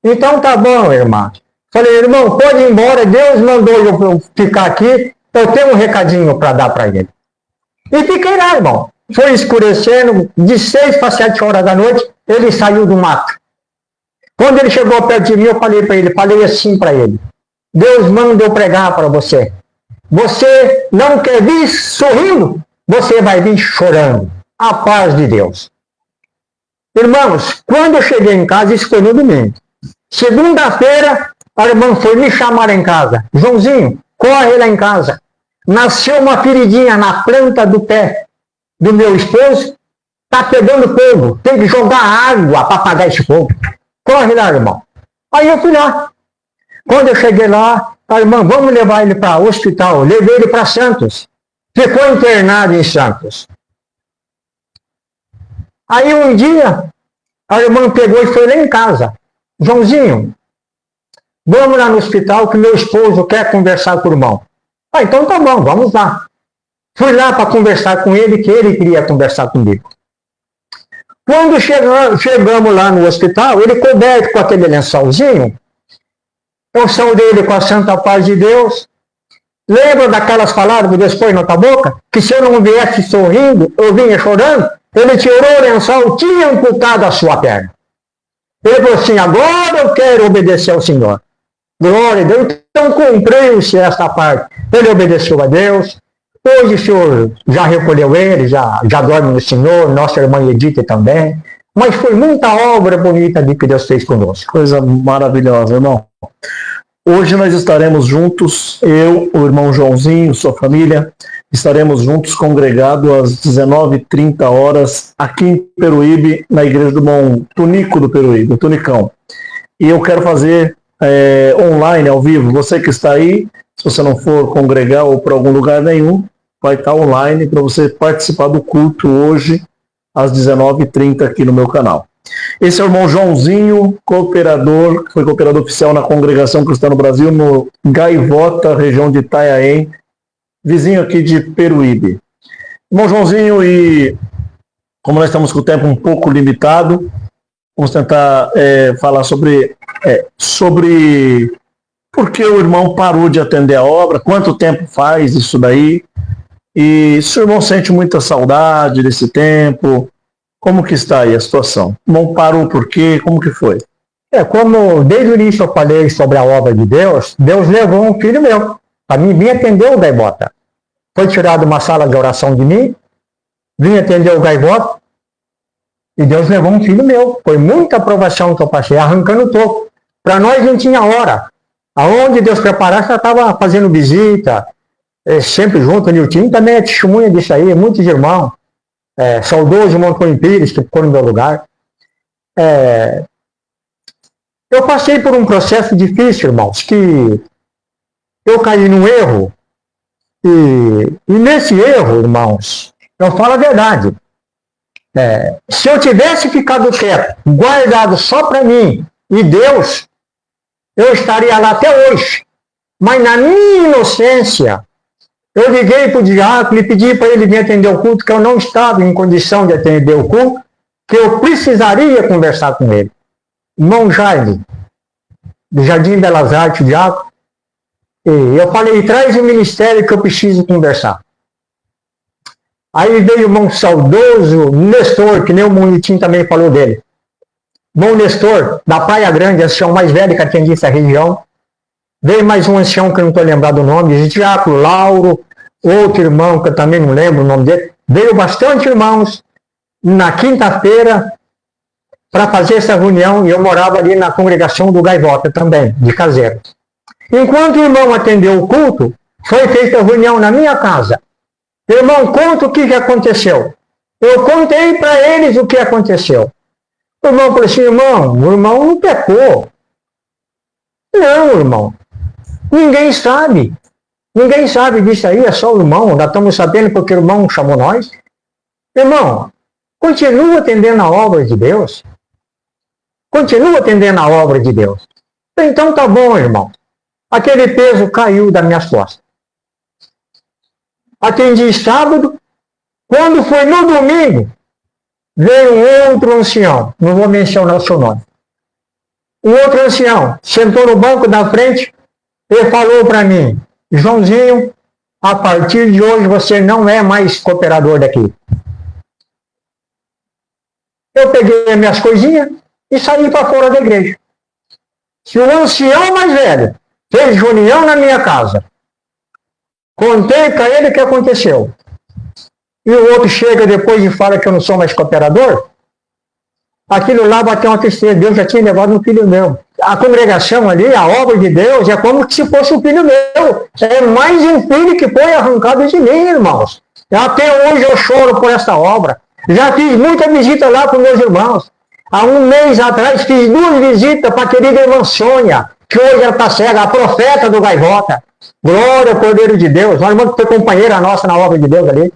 Então tá bom, irmão. Falei, irmão, pode ir embora, Deus mandou eu ficar aqui, eu tenho um recadinho para dar para ele. E fiquei lá, irmão. Foi escurecendo, de 6 para 7 horas da noite, ele saiu do mato. Quando ele chegou perto de mim, eu falei assim para ele, Deus manda eu pregar para você. Você não quer vir sorrindo, você vai vir chorando. A paz de Deus. Irmãos, quando eu cheguei em casa, isso foi no domingo. Segunda-feira, a irmã foi me chamar em casa. Joãozinho, corre lá em casa. Nasceu uma feridinha na planta do pé do meu esposo. Tá pegando fogo. Tem que jogar água para apagar esse fogo. Corre lá, irmão. Aí eu fui lá. Quando eu cheguei lá, a irmã, vamos levar ele para o hospital. Levei ele para Santos. Ficou internado em Santos. Aí um dia, a irmã pegou e foi lá em casa. Joãozinho, vamos lá no hospital que meu esposo quer conversar com o irmão. Ah, então tá bom, vamos lá. Fui lá para conversar com ele, que ele queria conversar comigo. Quando chegamos lá no hospital, ele coberto com aquele lençolzinho, eu saudei ele com a santa paz de Deus. Lembra daquelas palavras que Deus pôs na tua boca? Que se eu não viesse sorrindo, eu vinha chorando? Ele tirou o lençol, tinha amputado a sua perna. Ele falou assim, agora eu quero obedecer ao Senhor. Glória a Deus. Então cumpriu-se esta parte. Ele obedeceu a Deus. Hoje o Senhor já recolheu ele, já dorme no Senhor, nossa irmã Edith também. Mas foi muita obra bonita de que Deus fez conosco. Coisa maravilhosa, irmão. Hoje nós estaremos juntos, eu, o irmão Joãozinho, sua família, estaremos juntos congregados às 19h30 aqui em Peruíbe, na igreja do irmão Tunico do Peruíbe, o Tunicão. E eu quero fazer online, ao vivo. Você que está aí, se você não for congregar ou para algum lugar nenhum, vai estar online para você participar do culto hoje, às 19h30 aqui no meu canal. Esse é o irmão Joãozinho, cooperador, foi cooperador oficial na Congregação Cristã no Brasil, no Gaivota, região de Itanhaém, vizinho aqui de Peruíbe. Irmão Joãozinho, e como nós estamos com o tempo um pouco limitado, vamos tentar falar sobre por que o irmão parou de atender a obra, quanto tempo faz isso daí, e se o irmão sente muita saudade desse tempo. Como que está aí a situação? Não parou por quê? Como que foi? Como desde o início eu falei sobre a obra de Deus, Deus levou um filho meu para mim vir atender o Gaivota. Foi tirado uma sala de oração de mim, vim atender o Gaivota, e Deus levou um filho meu. Foi muita aprovação que eu passei, arrancando o toco. Para nós não tinha hora. Aonde Deus preparasse, já estava fazendo visita, sempre junto. O Nilton também é testemunha disso aí, muitos irmãos. Saudoso irmão Antônio Pires, que ficou no meu lugar. Eu passei por um processo difícil, irmãos, que eu caí num erro, e nesse erro, irmãos, eu falo a verdade. Se eu tivesse ficado quieto, guardado só para mim e Deus, eu estaria lá até hoje. Mas na minha inocência, eu liguei para o diácono e pedi para ele vir atender o culto, que eu não estava em condição de atender o culto, que eu precisaria conversar com ele. Irmão Jaime, do Jardim Belas Artes, o diácono, e eu falei, traz o ministério que eu preciso conversar. Aí veio o irmão saudoso, Nestor, que nem o Munitim também falou dele. Irmão Nestor, da Praia Grande, ancião mais velho que atendia essa região. Veio mais um ancião que eu não estou lembrado o nome, diácono Lauro, outro irmão que eu também não lembro o nome dele. Veio bastante irmãos, na quinta-feira para fazer essa reunião, e eu morava ali na congregação do Gaivota também, de Caseiro. Enquanto o irmão atendeu o culto, foi feita a reunião na minha casa. Irmão, conta o que aconteceu. Eu contei para eles o que aconteceu. O irmão falou assim, irmão, o irmão não pecou. Não, irmão. Ninguém sabe. Ninguém sabe disso aí, é só o irmão. Nós estamos sabendo porque o irmão chamou nós. Irmão, continua atendendo a obra de Deus. Continua atendendo a obra de Deus. Então tá bom, irmão. Aquele peso caiu das minhas costas. Atendi sábado. Quando foi no domingo, veio um outro ancião. Não vou mencionar o seu nome. Um outro ancião sentou no banco da frente e falou para mim, Joãozinho, a partir de hoje você não é mais cooperador daqui. Eu peguei as minhas coisinhas e saí para fora da igreja. Se o ancião mais velho fez reunião na minha casa, contei para ele o que aconteceu, e o outro chega depois e fala que eu não sou mais cooperador, aquilo lá bateu uma tristeza. Deus já tinha levado um filho meu. A congregação ali, a obra de Deus, é como se fosse um filho meu. É mais um filho que foi arrancado de mim, irmãos. Até hoje eu choro por essa obra. Já fiz muita visita lá com meus irmãos. Há um mês atrás fiz 2 visitas para a querida irmã Sônia, que hoje ela está cega, a profeta do Gaivota. Glória ao Cordeiro de Deus. Uma irmã que foi companheira nossa na obra de Deus ali.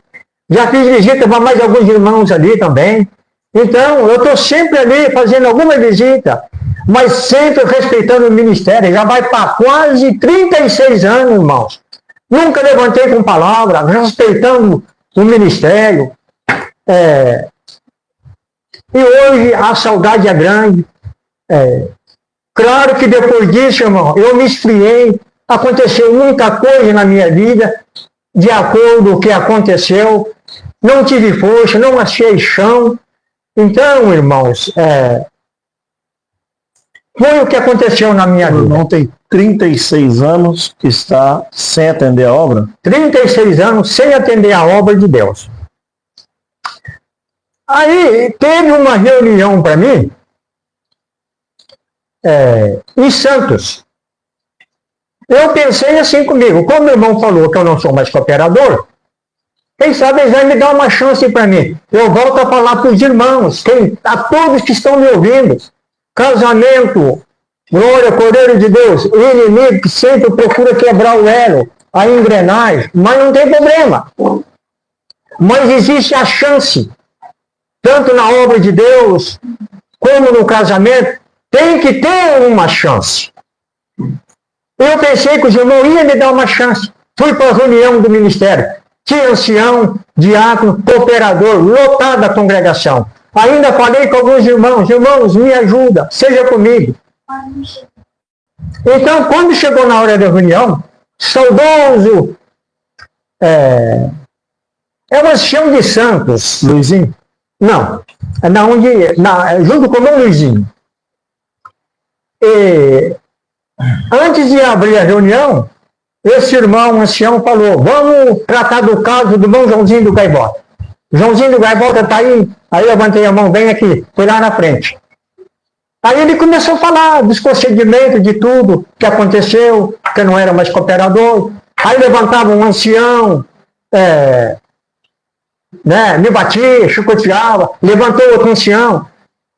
Já fiz visita para mais alguns irmãos ali também. Então, eu estou sempre ali fazendo alguma visita, mas sempre respeitando o ministério. Já vai para quase 36 anos, irmãos. Nunca levantei com palavra, respeitando o ministério. E hoje a saudade é grande. Claro que depois disso, irmão, eu me esfriei. Aconteceu muita coisa na minha vida, de acordo com o que aconteceu. Não tive força, não achei chão. Então, irmãos, foi o que aconteceu na minha vida. O irmão tem 36 anos que está sem atender a obra? 36 anos sem atender a obra de Deus. Aí, teve uma reunião para mim, em Santos. Eu pensei assim comigo, como o irmão falou que eu não sou mais cooperador, quem sabe eles vão me dar uma chance para mim. Eu volto a falar para os irmãos, a todos que estão me ouvindo. Casamento, glória, Cordeiro de Deus, o inimigo que sempre procura quebrar o elo, a engrenagem, mas não tem problema. Mas existe a chance, tanto na obra de Deus, como no casamento, tem que ter uma chance. Eu pensei que os irmãos iam me dar uma chance. Fui para a reunião do ministério. Tinha ancião, diácono, cooperador, lotada a congregação. Ainda falei com alguns irmãos, me ajuda, seja comigo. Então, quando chegou na hora da reunião, saudoso, o ancião de Santos, Luizinho? Não, junto com o meu Luizinho. E, antes de abrir a reunião, esse irmão ancião falou, vamos tratar do caso do irmão Joãozinho do Gaivota. Joãozinho do Gaivota está aí. Aí eu levantei a mão, vem aqui, fui lá na frente. Aí ele começou a falar dos procedimentos, de tudo que aconteceu, que eu não era mais cooperador. Aí levantava um ancião, me batia, chicoteava, levantou outro ancião.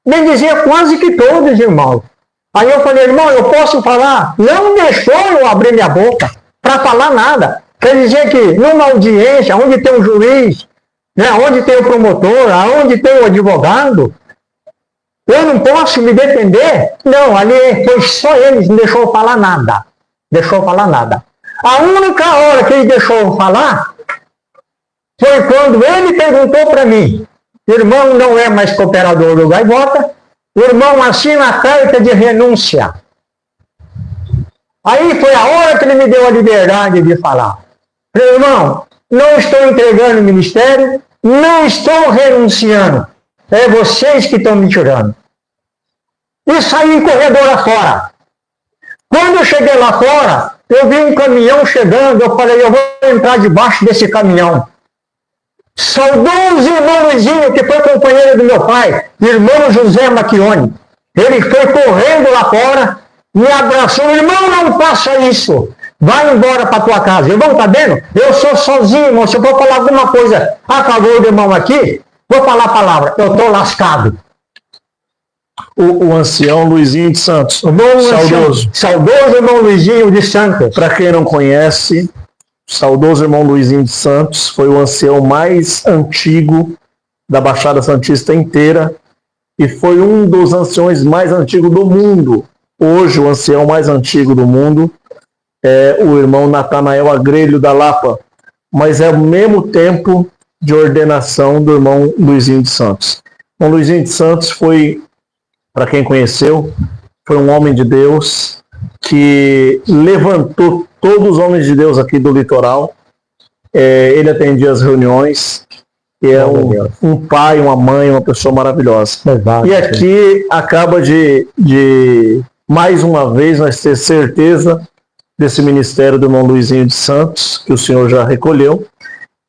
Nem dizia quase que todos, irmão. Aí eu falei, irmão, eu posso falar? Não deixou eu abrir minha boca para falar nada. Quer dizer que numa audiência, onde tem um juiz, onde tem o promotor, onde tem o advogado, eu não posso me defender? Não, ali foi só ele, não deixou eu falar nada. A única hora que ele deixou eu falar foi quando ele perguntou para mim, irmão não é mais cooperador do Gaivota, o irmão assina a carta de renúncia. Aí foi a hora que ele me deu a liberdade de falar. Falei, irmão, não estou entregando o ministério, não estou renunciando. É vocês que estão me tirando. E saí em corredor afora. Quando eu cheguei lá fora, eu vi um caminhão chegando, eu falei, eu vou entrar debaixo desse caminhão. saudoso irmão Luizinho, que foi companheiro do meu pai, irmão José Macchione. Ele foi correndo lá fora, me abraçou, irmão, não faça isso. Vai embora para tua casa. Irmão, tá vendo? Eu sou sozinho, irmão. Se eu for falar alguma coisa a favor do irmão aqui, vou falar a palavra. Eu tô lascado. O ancião Luizinho de Santos. Saudoso irmão Luizinho de Santos. Para quem não conhece, o saudoso irmão Luizinho de Santos foi o ancião mais antigo da Baixada Santista inteira e foi um dos anciões mais antigos do mundo. Hoje, o ancião mais antigo do mundo é o irmão Natanael Agrelho da Lapa, mas é o mesmo tempo de ordenação do irmão Luizinho de Santos. O irmão Luizinho de Santos foi, para quem conheceu, foi um homem de Deus que levantou todos os homens de Deus aqui do litoral. Ele atendia as reuniões, é um pai, uma mãe, uma pessoa maravilhosa. E aqui acaba de mais uma vez nós ter certeza desse ministério do irmão Luizinho de Santos, que o senhor já recolheu,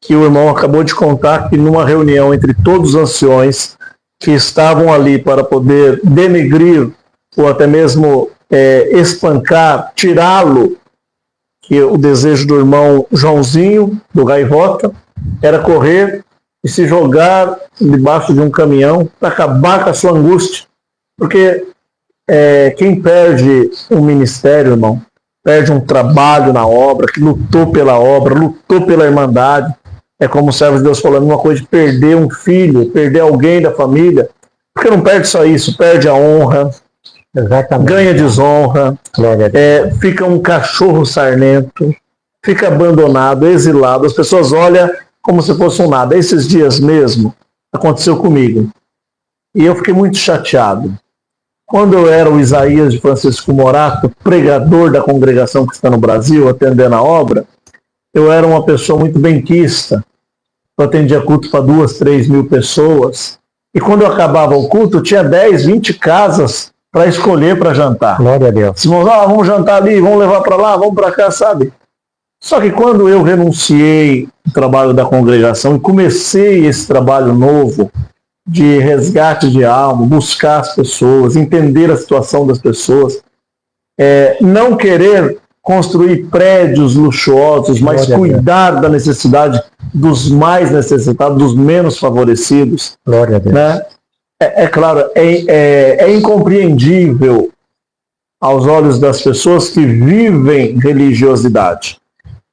que o irmão acabou de contar que numa reunião entre todos os anciões que estavam ali para poder denegrir ou até mesmo espancar, tirá-lo, que o desejo do irmão Joãozinho, do Gaivota, era correr e se jogar debaixo de um caminhão para acabar com a sua angústia. Porque quem perde um ministério, irmão, perde um trabalho na obra, que lutou pela obra, lutou pela irmandade. É como o servo de Deus falando, uma coisa de perder um filho, perder alguém da família, porque não perde só isso, perde a honra, ganha desonra, fica um cachorro sarnento, fica abandonado, exilado, as pessoas olham como se fosse um nada. Esses dias mesmo aconteceu comigo, e eu fiquei muito chateado. Quando eu era o Isaías de Francisco Morato, pregador da congregação que está no Brasil, atendendo a obra, eu era uma pessoa muito benquista. Eu atendia culto para 2, 3 mil pessoas. E quando eu acabava o culto, eu tinha 10, 20 casas para escolher para jantar. Glória a Deus. Irmãos, vamos jantar ali, vamos levar para lá, vamos para cá, sabe? Só que quando eu renunciei ao trabalho da congregação e comecei esse trabalho novo, de resgate de alma, buscar as pessoas, entender a situação das pessoas, não querer construir prédios luxuosos, mas cuidar da necessidade dos mais necessitados, dos menos favorecidos. Glória a Deus. Né? Claro, é incompreendível aos olhos das pessoas que vivem religiosidade.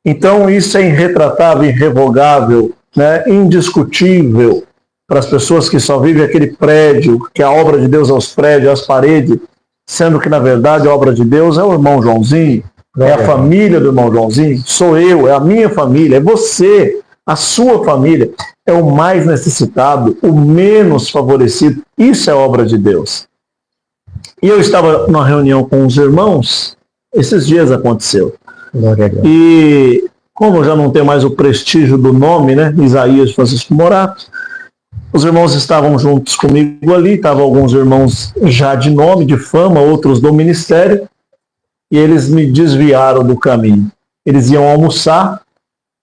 Então isso é irretratável, irrevogável, né? Indiscutível para as pessoas que só vivem aquele prédio, que a obra de Deus é os prédios, as paredes, sendo que, na verdade, a obra de Deus é o irmão Joãozinho, é a família do irmão Joãozinho, sou eu, é a minha família, é você, a sua família, é o mais necessitado, o menos favorecido. Isso é obra de Deus. E eu estava numa reunião com os irmãos, esses dias aconteceu. E como eu já não tenho mais o prestígio do nome, né, Isaías Francisco Morato, os irmãos estavam juntos comigo ali, estavam alguns irmãos já de nome, de fama, outros do ministério, e eles me desviaram do caminho. Eles iam almoçar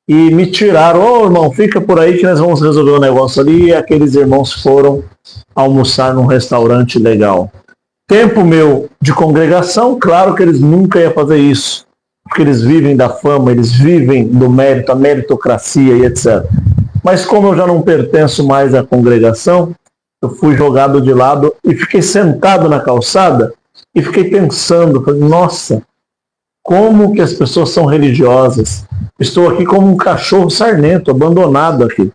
e me tiraram, irmão, fica por aí que nós vamos resolver o negócio ali, e aqueles irmãos foram almoçar num restaurante legal. Tempo meu de congregação, claro que eles nunca iam fazer isso, porque eles vivem da fama, eles vivem do mérito, a meritocracia e etc. Mas como eu já não pertenço mais à congregação, eu fui jogado de lado e fiquei sentado na calçada e fiquei pensando, falei, nossa, como que as pessoas são religiosas. Estou aqui como um cachorro sarnento, abandonado aqui,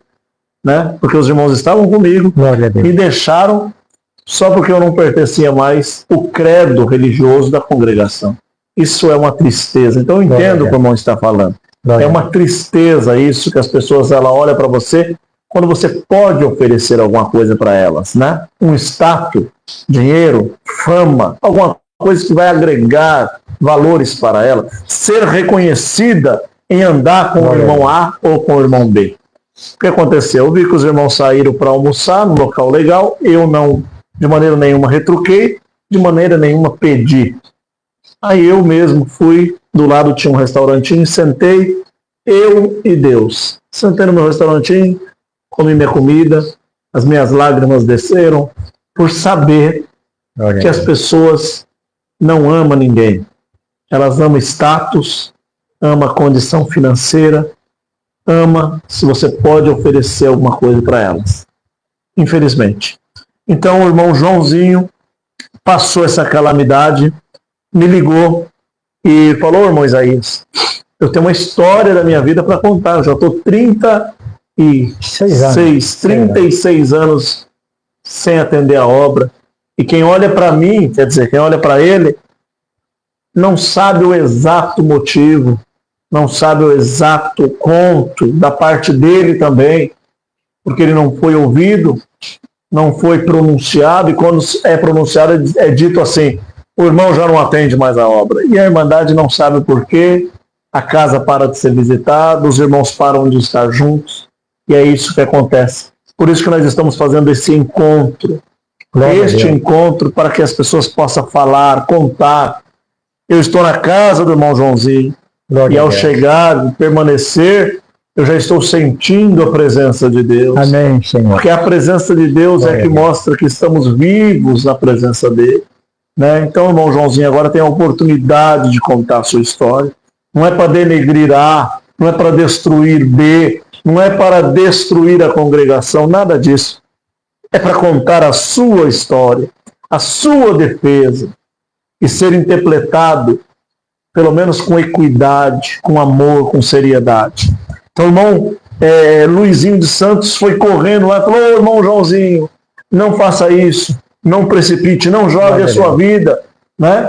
né? Porque os irmãos estavam comigo, me deixaram só porque eu não pertencia mais ao credo religioso da congregação. Isso é uma tristeza. Então eu entendo o que o irmão está falando. É uma tristeza isso, que as pessoas olham para você quando você pode oferecer alguma coisa para elas, né? Um status, dinheiro, fama, alguma coisa que vai agregar valores para ela, ser reconhecida em andar com o irmão A ou com o irmão B. O que aconteceu? Eu vi que os irmãos saíram para almoçar num local legal, eu não, de maneira nenhuma, retruquei, de maneira nenhuma pedi. Aí eu mesmo fui, do lado tinha um restaurantinho, sentei, eu e Deus. Sentei no meu restaurantinho, comi minha comida, as minhas lágrimas desceram, por saber que as pessoas não amam ninguém. Elas amam status, amam a condição financeira, amam se você pode oferecer alguma coisa para elas. Infelizmente. Então o irmão Joãozinho passou essa calamidade, me ligou e falou: irmão Isaías, eu tenho uma história da minha vida para contar. Eu já estou 36 anos sem atender a obra. E quem olha para mim, quer dizer, quem olha para ele, não sabe o exato motivo, não sabe o exato conto da parte dele também, porque ele não foi ouvido, não foi pronunciado, e quando é pronunciado é dito assim: o irmão já não atende mais a obra. E a Irmandade não sabe o porquê, a casa para de ser visitada, os irmãos param de estar juntos, e é isso que acontece. Por isso que nós estamos fazendo esse encontro, encontro para que as pessoas possam falar, contar. Eu estou na casa do irmão Joãozinho, e ao chegar, permanecer, eu já estou sentindo a presença de Deus. Amém, Senhor. Porque a presença de Deus é que mostra que estamos vivos na presença dele. Né? Então, o irmão Joãozinho agora tem a oportunidade de contar a sua história. Não é para denegrir A, não é para destruir B, não é para destruir a congregação, nada disso. É para contar a sua história, a sua defesa, e ser interpretado, pelo menos com equidade, com amor, com seriedade. Então, o irmão Luizinho de Santos foi correndo lá e falou: ô, irmão Joãozinho, não faça isso, não precipite, não jogue a sua vida. Né?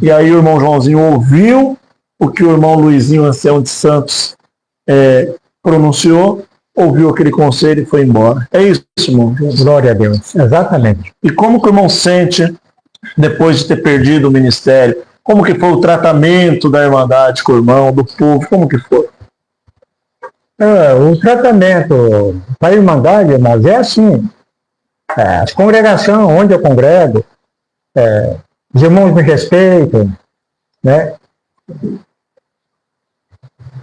E aí o irmão Joãozinho ouviu o que o irmão Luizinho Ancião de Santos pronunciou, ouviu aquele conselho e foi embora. É isso, irmão. Glória a Deus, exatamente. E como que o irmão sente depois de ter perdido o ministério? Como que foi o tratamento da Irmandade com o irmão, do povo? Como que foi? O tratamento para a Irmandade, irmãos, é assim. As congregações onde eu congrego, os irmãos me respeitam, né?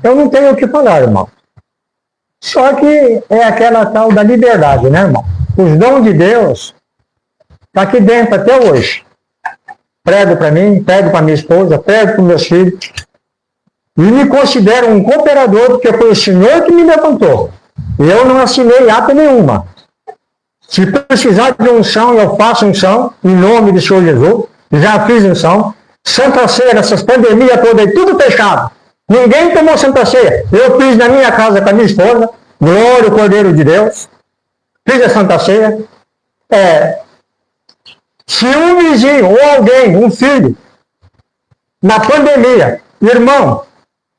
Eu não tenho o que falar, irmão. Só que é aquela tal da liberdade, né, irmão? Os dons de Deus estão aqui dentro até hoje. Prego para mim, prego para minha esposa, prego para meus filhos. E me considero um cooperador, porque foi o Senhor que me levantou. Eu não assinei ata nenhuma. Se precisar de unção, eu faço unção, em nome do Senhor Jesus. Já fiz unção. Santa Ceia, essas pandemias todas aí, tudo fechado. Ninguém tomou Santa Ceia. Eu fiz na minha casa com a minha esposa. Glória ao Cordeiro de Deus. Fiz a Santa Ceia. Se um vizinho ou alguém, um filho, na pandemia, irmão,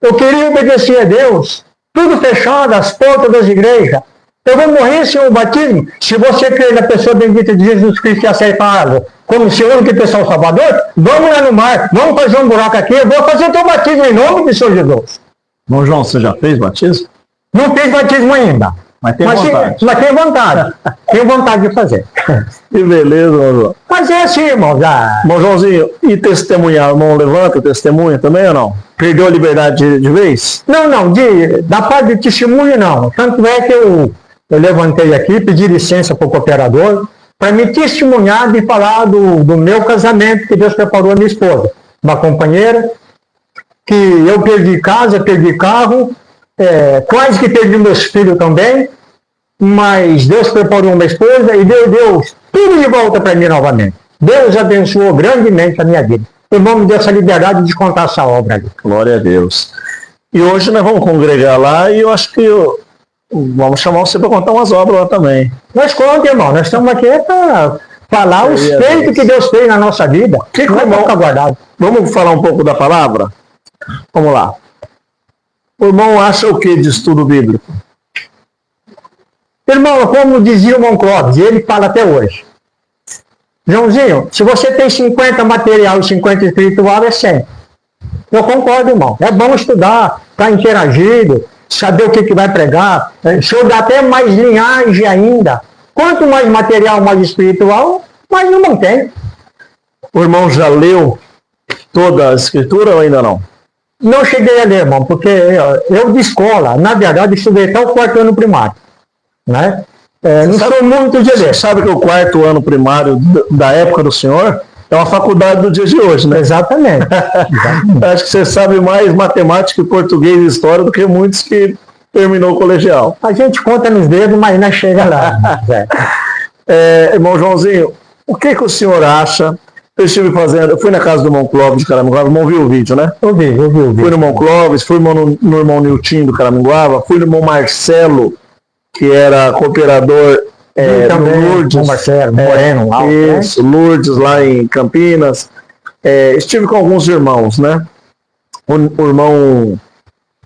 eu queria obedecer a Deus, tudo fechado, as portas das igrejas, eu vou morrer sem o batismo. Se você crê na pessoa bendita de Jesus Cristo e aceitá-lo como Senhor e pessoal Salvador, vamos lá no mar, vamos fazer um buraco aqui, eu vou fazer o teu batismo em nome do Senhor Jesus. Irmão João, você já fez batismo? Não fiz batismo ainda. Mas tem vontade. Mas tenho vontade. Tenho vontade de fazer. Que beleza, irmão João. Mas é assim, irmão. Irmão Joãozinho, e testemunhar? O irmão levanta testemunha também ou não? Perdeu a liberdade de vez? Não. Da parte de testemunho, não. Tanto é que eu levantei aqui, pedi licença para o cooperador, para me testemunhar e falar do meu casamento que Deus preparou a minha esposa. Uma companheira, que eu perdi casa, perdi carro, quase que perdi meus filhos também, mas Deus preparou uma esposa e deu Deus tudo de volta para mim novamente. Deus abençoou grandemente a minha vida. O irmão me deu essa liberdade de contar essa obra ali. Glória a Deus. E hoje nós vamos congregar lá e eu acho que vamos chamar você para contar umas obras lá também. Nós contamos, irmão. Nós estamos aqui para falar os feitos que Deus fez na nossa vida. Não é bom guardado. Vamos falar um pouco da palavra? Vamos lá. O irmão acha o que de estudo bíblico? Irmão, como dizia o irmão Clóvis, e ele fala até hoje. Joãozinho, se você tem 50 material e 50 espiritual, é 100. Eu concordo, irmão. É bom estudar, estar interagido, saber o que vai pregar. Se eu dar até mais linhagem ainda. Quanto mais material, mais espiritual, mais não mantém. O irmão já leu toda a escritura ou ainda não? Não cheguei a ler, irmão, porque eu de escola, na verdade, estudei até o 4º ano primário. né? Não sou muito de ler. Você sabe que o 4º ano primário da época do senhor é uma faculdade do dia de hoje, né? Exatamente. Acho que você sabe mais matemática, português e história do que muitos que terminou o colegial. A gente conta nos dedos, mas não chega lá. Irmão Joãozinho, o que o senhor acha? Eu fui na casa do irmão Clóvis de Caraminguava, o irmão viu o vídeo, né? Eu vi. Fui no irmão Clóvis, fui no irmão Niltinho do Caraminguava, fui no irmão Marcelo, que era cooperador do Lourdes. Marcelo, Moreno, isso, Lourdes, lá em Campinas. Estive com alguns irmãos, né? O irmão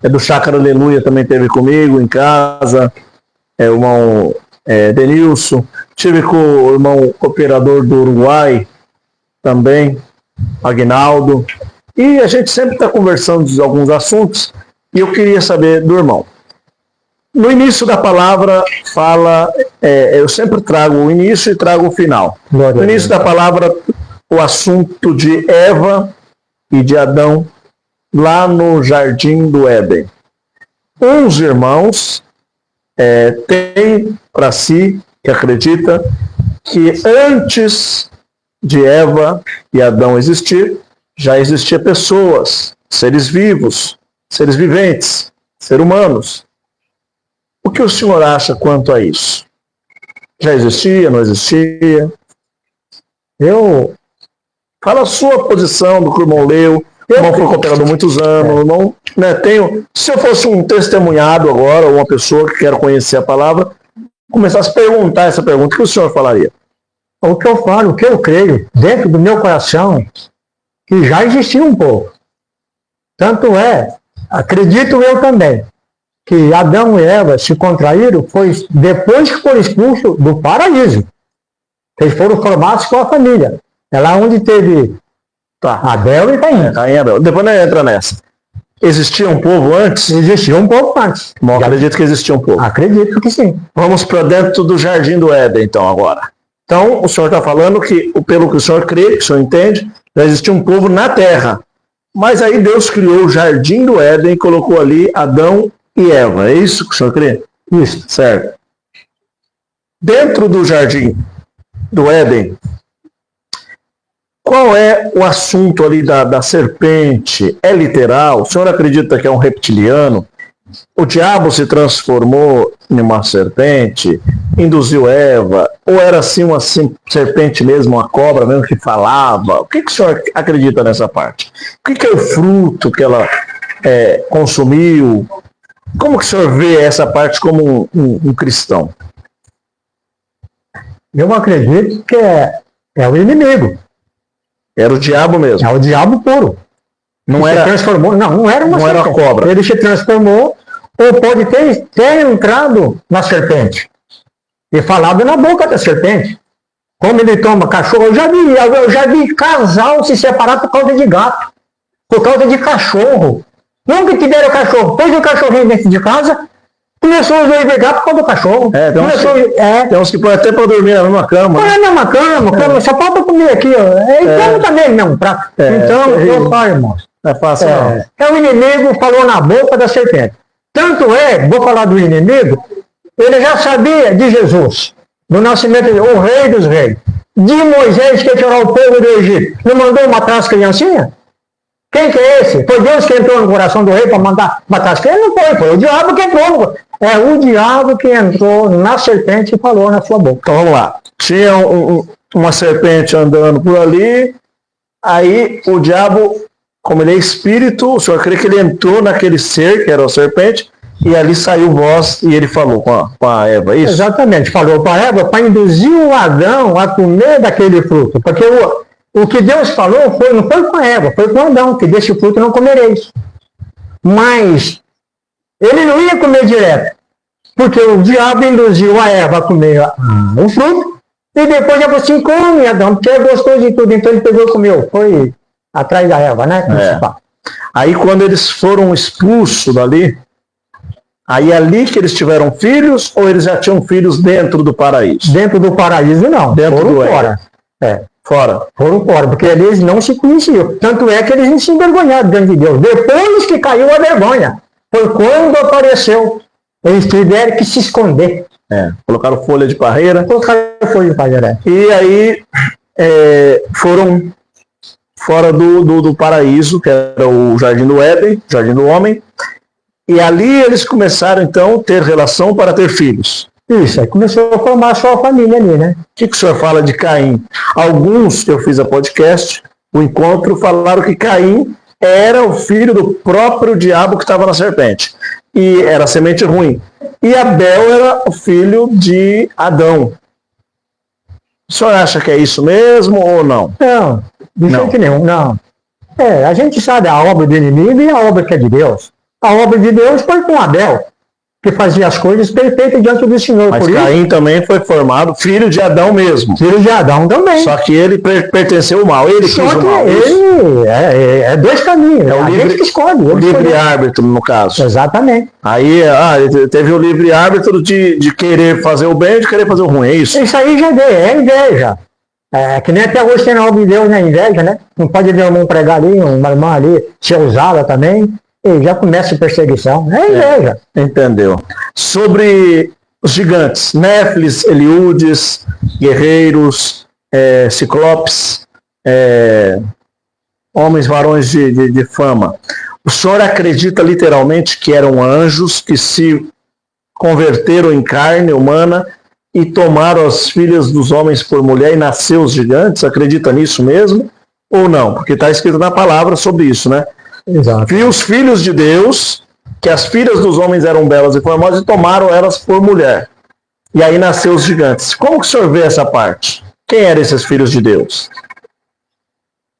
do Chácara Aleluia também esteve comigo em casa, o irmão Denilson. Estive com o irmão cooperador do Uruguai também, Aguinaldo. E a gente sempre está conversando de alguns assuntos e eu queria saber do irmão. No início da palavra fala, eu sempre trago o início e trago o final. No início da palavra, o assunto de Eva e de Adão, lá no Jardim do Éden. Uns irmãos têm para si, que acredita, que antes de Eva e Adão existir, já existiam pessoas, seres vivos, seres viventes, seres humanos. O que o senhor acha quanto a isso? Já existia, não existia? Fala a sua posição do que o irmão leu. O irmão foi cooperador há muitos anos. O irmão, né, se eu fosse um testemunhado agora, ou uma pessoa que quer conhecer a palavra, começasse a perguntar essa pergunta, o que o senhor falaria? O que eu falo, o que eu creio, dentro do meu coração, que já existia um povo. Tanto acredito eu também, que Adão e Eva se contraíram foi depois que foram expulsos do paraíso. Eles foram formados com a família. É lá onde teve Abel e Caim. Depois não entra nessa. Existia um povo antes? Existia um povo antes. Bom, acredito que existia um povo. Acredito que sim. Vamos para dentro do Jardim do Éden, então, agora. Então, o senhor está falando que, pelo que o senhor crê, que o senhor entende, já existia um povo na terra. Mas aí Deus criou o Jardim do Éden e colocou ali Adão e Eva. É isso que o senhor crê? Isso. Certo. Dentro do Jardim do Éden, qual é o assunto ali da serpente? É literal? O senhor acredita que é um reptiliano? O diabo se transformou em uma serpente? Induziu Eva? Ou era assim uma serpente mesmo, uma cobra mesmo que falava? O que o senhor acredita nessa parte? O que é o fruto que ela consumiu? Como que o senhor vê essa parte como um cristão? Eu acredito que é o inimigo. Era o diabo mesmo. É o diabo puro. Não era, transformou. Não era uma não serpente. Era cobra. Ele se transformou, ou pode ter entrado na serpente e falado na boca da serpente. Como ele toma cachorro. Eu já vi casal se separar por causa de gato, por causa de cachorro. Nunca tiveram cachorro. Pôs o cachorrinho dentro de casa, começou a ver gato por causa do cachorro. Tem uns que podem até para dormir na mesma cama. Na mesma cama, só pode comer aqui, ó. Então também não prato. Então, eu falo, irmãos. É fácil, não. O inimigo falou na boca da serpente. Tanto vou falar do inimigo, ele já sabia de Jesus, do nascimento dele, o rei dos reis, de Moisés que tirou o povo do Egito. Não mandou matar as criancinhas? Quem que é esse? Foi Deus que entrou no coração do rei para mandar matar as crianças? Não foi o diabo que entrou. É o diabo que entrou na serpente e falou na sua boca. Então vamos lá. Tinha uma serpente andando por ali, aí o diabo, como ele é espírito, o senhor crê que ele entrou naquele ser, que era a serpente, e ali saiu voz e ele falou com a Eva, é isso? Exatamente, falou para a Eva para induzir o Adão a comer daquele fruto, porque o que Deus falou não foi com a Eva, foi com Adão, que desse fruto não comereis. Mas ele não ia comer direto, porque o diabo induziu a Eva a comer o fruto, e depois ele falou assim, come Adão, porque é gostoso de tudo, então ele pegou e comeu, foi atrás da Eva, né? Aí quando eles foram expulsos dali, aí ali que eles tiveram filhos, ou eles já tinham filhos dentro do paraíso? Dentro do paraíso não, foram fora. Fora. Foram fora, porque eles não se conheciam. Tanto é que eles não se envergonharam diante de Deus. Depois que caiu a vergonha, foi quando apareceu. Eles tiveram que se esconder. Colocaram folha de parreira. Colocaram folha de parreira. E aí foram fora do paraíso, que era o Jardim do Éden, Jardim do Homem. E ali eles começaram, então, a ter relação para ter filhos. Isso, aí começou a formar a sua família ali, né? O que o senhor fala de Caim? Alguns, eu fiz a podcast, o encontro, falaram que Caim era o filho do próprio diabo que estava na serpente. E era semente ruim. E Abel era o filho de Adão. O senhor acha que é isso mesmo ou não? Não, de jeito nenhum, não. A gente sabe a obra do inimigo e a obra que é de Deus. A obra de Deus foi com Abel, que fazia as coisas perfeitas diante do Senhor. Mas Caim também foi formado filho de Adão mesmo. Filho de Adão também. Só que ele pertenceu ao mal, ele quis o mal. Ele é dois caminhos, é o livre que escolhe. O livre-árbitro, no caso. Exatamente. Aí ele teve o livre-árbitro de querer fazer o bem e de querer fazer o ruim, é isso? Isso aí já é inveja. Que nem até hoje tem na obra de Deus, né? Inveja, né? Não pode ver um irmão pregar ali, uma irmã ali, ser usada também. E já começa a perseguição. É inveja. Entendeu. Sobre os gigantes, Néfilis, Eliúdes, guerreiros, ciclopes, homens, varões de fama. O senhor acredita literalmente que eram anjos que se converteram em carne humana e tomaram as filhas dos homens por mulher e nasceu os gigantes? Acredita nisso mesmo? Ou não? Porque está escrito na palavra sobre isso, né? Exato. E os filhos de Deus, que as filhas dos homens eram belas e formosas, e tomaram elas por mulher. E aí nasceu os gigantes. Como que o senhor vê essa parte? Quem eram esses filhos de Deus?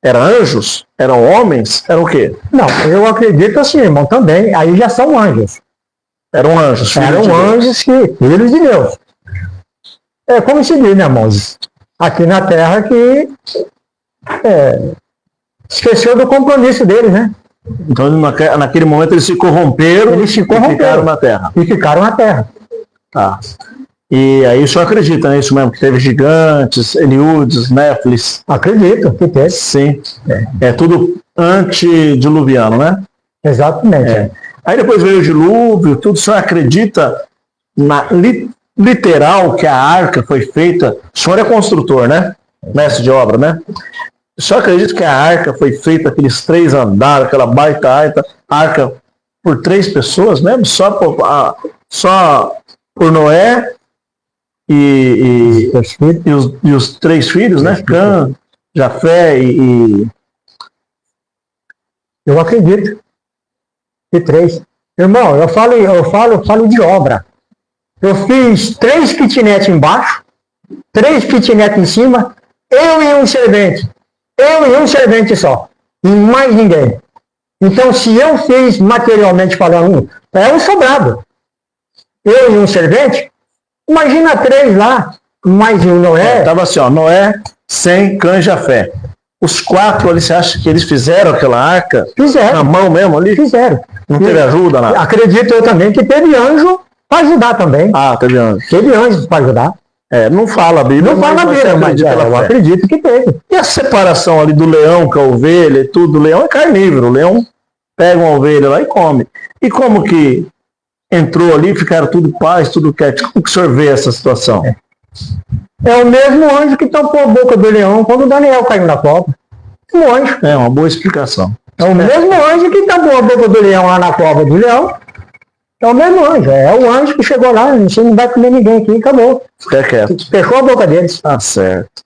Eram anjos? Eram homens? Eram o quê? Não, eu acredito assim, irmão, também. Aí já são anjos. Eram anjos. Eram anjos que, filhos de Deus. É como se diz, né, irmãos? Aqui na terra que esqueceu do compromisso deles, né? Então, naquele momento, eles se corromperam, e ficaram na terra. E ficaram na terra. Tá. E aí o senhor acredita nisso mesmo? Que teve gigantes, Eliúdes, Néfilis? Acredito que teve. Sim. É tudo antediluviano, né? Exatamente. Aí depois veio o dilúvio, tudo. O senhor acredita na literal que a arca foi feita? O senhor é construtor, né? Mestre de obra, né? O senhor acredita que a arca foi feita, aqueles 3 andares, aquela baita arca, por 3 pessoas mesmo? Só por Noé e os 3 filhos, né? Cã, Jafé e... Eu acredito. E 3. Irmão, eu falo de obra. Eu fiz 3 kitnets embaixo, 3 kitnets em cima, eu e um servente. Eu e um servente só. E mais ninguém. Então, se eu fiz materialmente falando, é um sobrado. Eu e um servente, imagina 3 lá, mais um Noé. Estava assim, ó, Noé, Sem, Cã e Jafé. Os 4 ali, você acha que eles fizeram aquela arca? Fizeram. Na mão mesmo ali? Fizeram. Não teve ajuda, nada? Acredito eu também que teve anjo para ajudar também. Ah, teve anjo. Teve anjos para ajudar. Não fala a Bíblia. Não fala a Bíblia, mas eu acredito que teve. E a separação ali do leão com a ovelha e tudo? O leão é carnívoro. O leão pega uma ovelha lá e come. E como que entrou ali, ficaram tudo paz, tudo quieto? Como que o senhor vê essa situação? É o mesmo anjo que tampou a boca do leão quando o Daniel caiu na cova. O anjo. É uma boa explicação. É o mesmo anjo que tampou a boca do leão lá na cova do leão. É o mesmo anjo. É o anjo que chegou lá. Você não vai comer ninguém aqui, acabou. Fica quieto. Fechou a boca deles. Tá certo.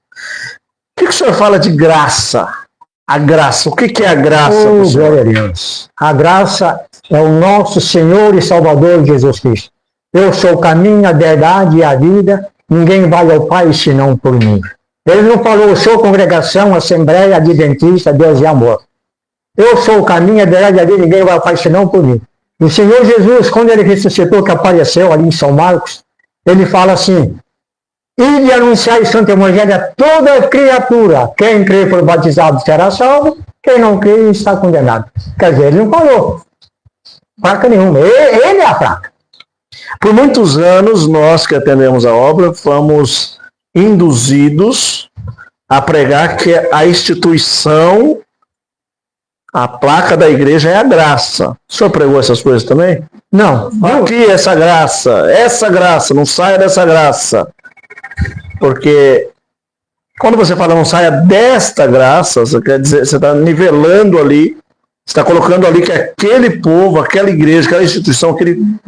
O que o senhor fala de graça? A graça. O que é a graça? Glória a Deus. A graça é o nosso Senhor e Salvador Jesus Cristo. Eu sou o caminho, a verdade e a vida. Ninguém vai ao Pai senão por mim. Ele não falou, eu sou congregação, assembleia, adventista, Deus e amor. Eu sou o caminho, a verdade e a vida. Ninguém vai ao Pai senão por mim. O Senhor Jesus, quando ele ressuscitou, que apareceu ali em São Marcos, ele fala assim: e de anunciar o santo evangelho a toda criatura. Quem crê for batizado será salvo, quem não crê está condenado. Quer dizer, ele não falou placa nenhuma, ele é a placa. Por muitos anos, nós que atendemos a obra, fomos induzidos a pregar que a instituição A placa da igreja é a graça. O senhor pregou essas coisas também? Não. Aqui, essa graça, não saia dessa graça. Porque quando você fala não saia desta graça, você quer dizer, você está nivelando ali, você está colocando ali que aquele povo, aquela igreja, aquela instituição,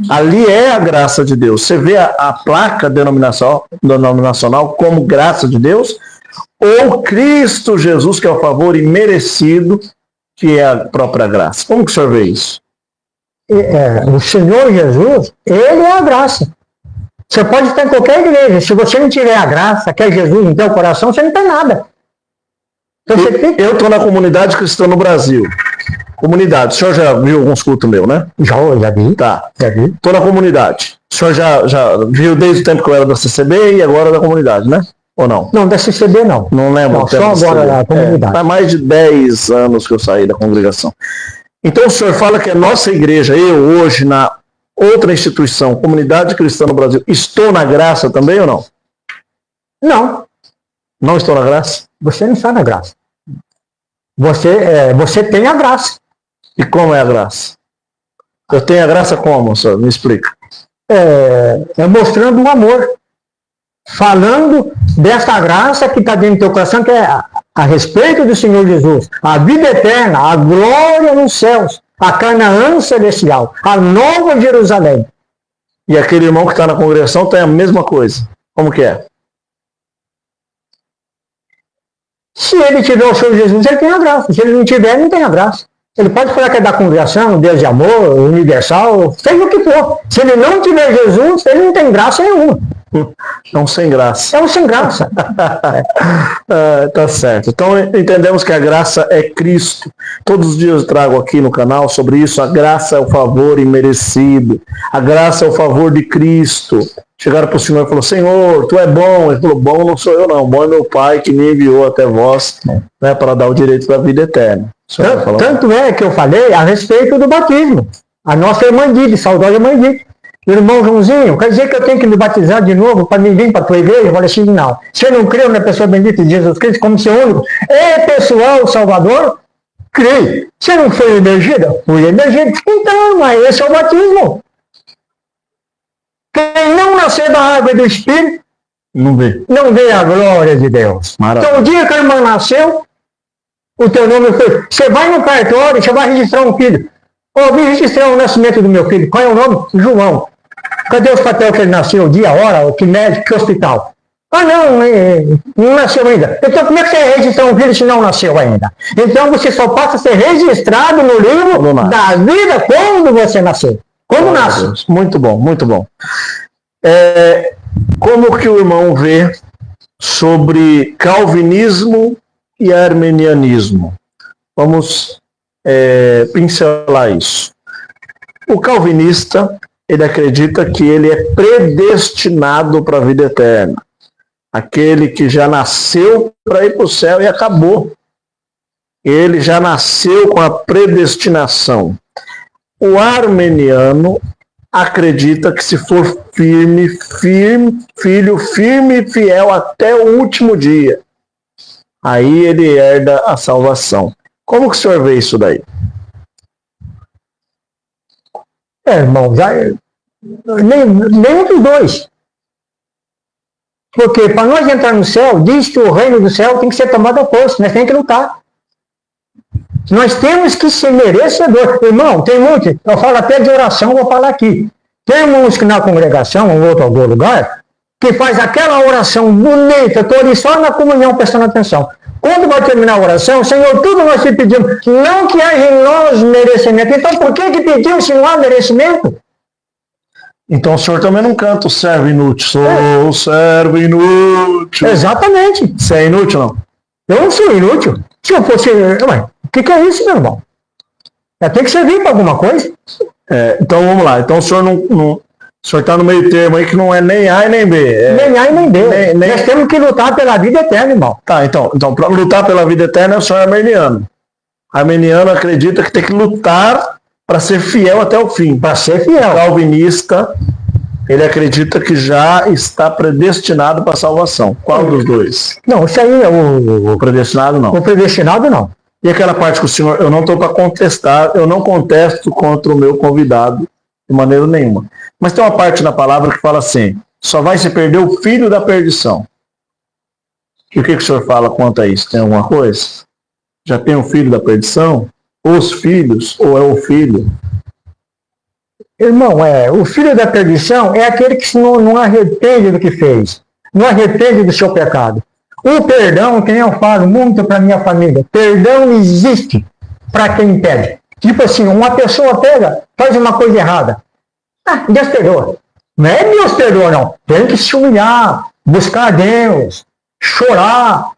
ali é a graça de Deus. Você vê a placa denominacional como graça de Deus, ou Cristo Jesus, que é o favor imerecido, que é a própria graça. Como que o senhor vê isso? O Senhor Jesus, Ele é a graça. Você pode estar em qualquer igreja, se você não tiver a graça, que é Jesus no teu coração, você não tem nada. Então, eu estou na comunidade cristã no Brasil. Comunidade, o senhor já viu alguns cultos meus, né? Já vi. Tá. Já vi. Estou na comunidade. O senhor já viu desde o tempo que eu era da CCB e agora da comunidade, né? Ou não? Não, da CCB não. Não lembro. Não, só agora da comunidade. Faz mais de 10 anos que eu saí da congregação. Então o senhor fala que a nossa igreja, eu hoje, na outra instituição, Comunidade Cristã no Brasil, estou na graça também ou não? Não. Não estou na graça? Você não está na graça. Você tem a graça. E como é a graça? Eu tenho a graça como, senhor? Me explica. Mostrando o amor. Falando dessa graça que está dentro do teu coração, que é a respeito do Senhor Jesus. A vida eterna, a glória nos céus, a Canaã celestial, a nova Jerusalém. E aquele irmão que está na congregação tem a mesma coisa. Como que é? Se ele tiver o Senhor Jesus, ele tem a graça. Se ele não tiver, não tem a graça. Ele pode falar que é da congregação, Deus de amor, universal, seja o que for. Se ele não tiver Jesus, ele não tem graça nenhuma. É um sem graça. É um sem graça. Tá certo. Então entendemos que a graça é Cristo. Todos os dias eu trago aqui no canal sobre isso. A graça é o favor imerecido. A graça é o favor de Cristo. Chegaram para o Senhor e falaram: Senhor, tu é bom. Ele falou: bom não sou eu não, bom é meu Pai que me enviou até vós, né, para dar o direito da vida eterna. Tanto é que eu falei a respeito do batismo. A nossa irmã Dide, saudosa irmã Dide. Irmão Joãozinho, quer dizer que eu tenho que me batizar de novo para mim vir para a tua igreja? Eu falei assim: não. Você não creu na pessoa bendita de Jesus Cristo como seu único pessoal Salvador? Creio. Você não foi emergida? Fui emergida. Então, mas esse é o batismo. Quem não nascer da água e do Espírito, não vê a glória de Deus. Maravilha. Então, o dia que a irmã nasceu, o teu nome foi. Você vai no cartório, você vai registrar um filho. Vim registrar o nascimento do meu filho. Qual é o nome? João. Cadê os papéis que ele nasceu? O dia, a hora, que médico, que hospital? Não nasceu ainda. Então como é que você registra um filho se não nasceu ainda? Então você só passa a ser registrado no livro da vida quando você nasceu. Quando nasce. Muito bom, muito bom. Como que o irmão vê sobre calvinismo e arminianismo? Vamos pincelar isso. O calvinista, ele acredita que ele é predestinado para a vida eterna. Aquele que já nasceu para ir para o céu e acabou. Ele já nasceu com a predestinação. O arminiano acredita que se for filho firme e fiel até o último dia, aí ele herda a salvação. Como que o senhor vê isso daí? Irmão, nenhum dos dois. Porque para nós entrar no céu, diz que o reino do céu tem que ser tomado a posto, nós temos que lutar. Nós temos que ser merecedores. Irmão, tem muito, eu falo até de oração, vou falar aqui. Tem uns que na congregação, ou outro algum lugar, que faz aquela oração bonita, estou ali só na comunhão prestando atenção. Quando vai terminar a oração, Senhor, tudo nós te pedimos, não que haja em nós merecimento. Então por que pedimos se não há merecimento? Então o senhor também não canta o servo inútil. Sou servo inútil. Exatamente. Você é inútil, não? Eu não sou inútil. Se eu fosse... o que é isso, meu irmão? Tem que servir para alguma coisa. Então vamos lá. Então o senhor o senhor está no meio termo aí que não é nem A e nem B. Nem A e nem B. Nós temos que lutar pela vida eterna, irmão. Tá, então para lutar pela vida eterna, o senhor é arminiano. Arminiano acredita que tem que lutar para ser fiel até o fim. Para ser fiel. Calvinista, ele acredita que já está predestinado para a salvação. Qual dos dois? Não, isso aí é o predestinado não. O predestinado não. E aquela parte que o senhor, eu não estou para contestar, eu não contesto contra o meu convidado de maneira nenhuma. Mas tem uma parte na palavra que fala assim, só vai se perder o filho da perdição. E o que o senhor fala quanto a isso? Tem alguma coisa? Já tem o filho da perdição? Os filhos? Ou é o filho? Irmão, o filho da perdição é aquele que não arrepende do que fez, não arrepende do seu pecado. O perdão, que eu falo muito para minha família, perdão existe para quem pede. Tipo assim, uma pessoa pega, faz uma coisa errada. Ah, Deus perdoa. Não é Deus perdoa, não. Tem que se humilhar, buscar a Deus, chorar,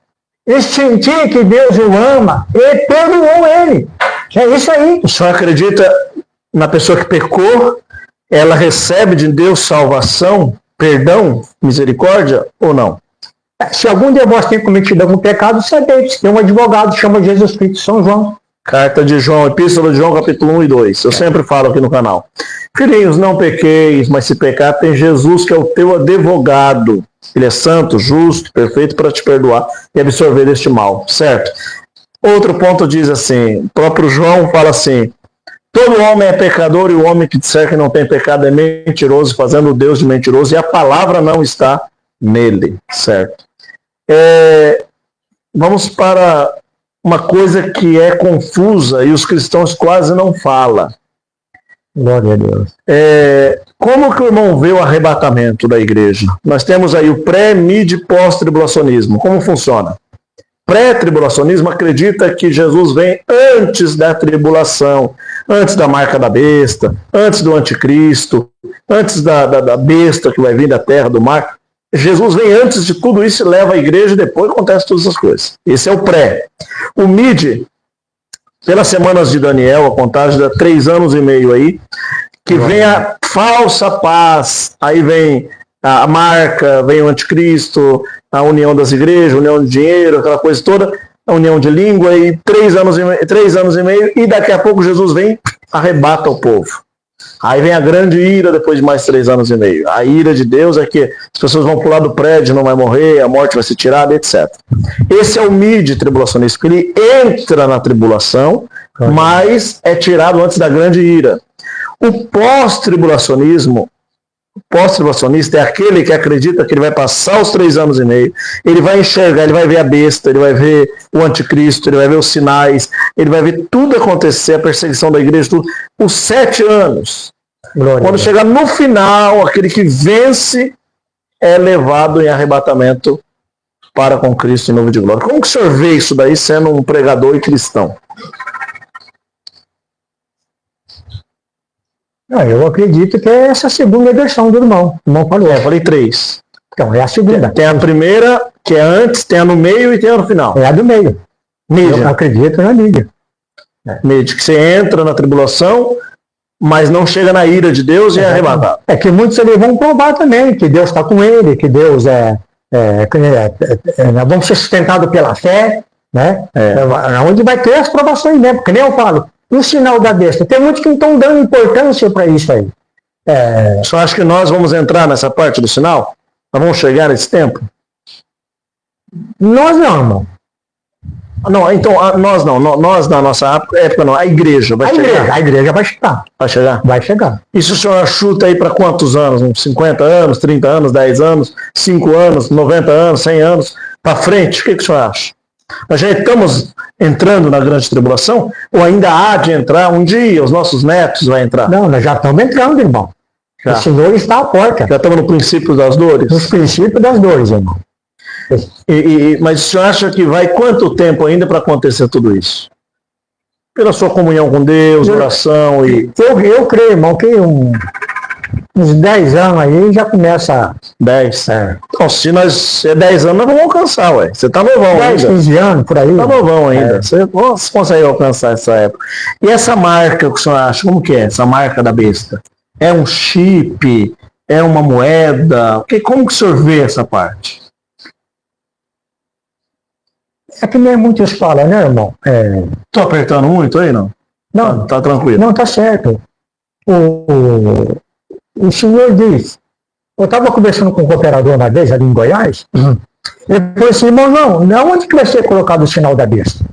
e sentir que Deus o ama e perdoou ele. É isso aí. O senhor acredita na pessoa que pecou, ela recebe de Deus salvação, perdão, misericórdia ou não? Se algum de vós tem cometido algum pecado, sabeis. Tem um advogado que chama Jesus Cristo, São João. Carta de João, Epístola de João, capítulo 1 e 2. Eu sempre falo aqui no canal. Filhinhos, não pequeis, mas se pecar, tem Jesus que é o teu advogado. Ele é santo, justo, perfeito para te perdoar e absorver deste mal, certo? Outro ponto diz assim, o próprio João fala assim, todo homem é pecador e o homem que disser que não tem pecado é mentiroso, fazendo o Deus de mentiroso, e a palavra não está nele, certo? Vamos para uma coisa que é confusa e os cristãos quase não falam. Glória a Deus. Como que o irmão vê o arrebatamento da igreja? Nós temos aí o pré, mid e pós-tribulacionismo. Como funciona? Pré-tribulacionismo acredita que Jesus vem antes da tribulação, antes da marca da besta, antes do anticristo, antes da besta que vai vir da terra, do mar. Jesus vem antes de tudo isso e leva a igreja e depois acontece todas as coisas. Esse é o pré. O mid, pelas semanas de Daniel, a contagem dá 3 anos e meio aí, que vem a falsa paz, aí vem a marca, vem o anticristo, a união das igrejas, a união de dinheiro, aquela coisa toda, a união de língua, e 3 anos e meio, e daqui a pouco Jesus vem, arrebata o povo. Aí vem a grande ira depois de mais 3 anos e meio. A ira de Deus é que as pessoas vão pular do prédio, não vai morrer, a morte vai ser tirada, etc. Esse é o mid-tribulacionista, porque ele entra na tribulação, mas é tirado antes da grande ira. O pós-tribulacionista é aquele que acredita que ele vai passar os 3 anos e meio, ele vai enxergar, ele vai ver a besta, ele vai ver o anticristo, ele vai ver os sinais, ele vai ver tudo acontecer, a perseguição da igreja, tudo, os 7 anos. Glória. Quando chegar no final, aquele que vence é levado em arrebatamento para com Cristo em nuvem de glória. Como que o senhor vê isso daí sendo um pregador e cristão? Eu acredito que é essa segunda versão do irmão. O irmão falou. Eu falei 3. Então, é a segunda. Tem a primeira, que é antes, tem a no meio e tem a no final. É a do meio. Mídia. Eu acredito na mídia. Mídia, que você entra na tribulação, mas não chega na ira de Deus e é arrebatado. É que muitos ali vão provar também que Deus está com ele, que Deus vamos ser sustentados pela fé, né? Onde vai ter as provações mesmo, porque nem eu falo. O sinal da besta. Tem muitos que não estão dando importância para isso aí. Só acho que nós vamos entrar nessa parte do sinal? Nós vamos chegar nesse tempo? Nós não, irmão. Não, então, nós não. Nós, na nossa época, não. A igreja vai chegar. A igreja vai chegar. Vai chegar? Vai chegar. E se o senhor chuta aí para quantos anos? Uns 50 anos, 30 anos, 10 anos, 5 anos, 90 anos, 100 anos? Para frente, o que o senhor acha? Nós já estamos entrando na grande tribulação? Ou ainda há de entrar um dia? Os nossos netos vão entrar? Não, nós já estamos entrando, irmão. Já. O Senhor está à porta. Já estamos no princípio das dores? Nos princípios das dores, irmão. Mas o senhor acha que vai quanto tempo ainda para acontecer tudo isso? Pela sua comunhão com Deus, oração e... Eu creio, irmão, que uns 10 anos aí já começa... 10? Então, se 10 anos, nós vamos alcançar, ué. Você está novão 10, ainda. 15 anos, por aí. Está novão ainda. Você consegue alcançar essa época. E essa marca que o senhor acha, como que é? Essa marca da besta? É um chip? É uma moeda? Como que o senhor vê essa parte? É que nem muitos falam, né, irmão? Estou apertando muito aí, não? Não. Tá tranquilo. Não, tá certo. O senhor diz, eu estava conversando com um cooperador uma vez ali em Goiás, ele falou assim, irmão, não, onde que vai ser colocado o sinal da besta?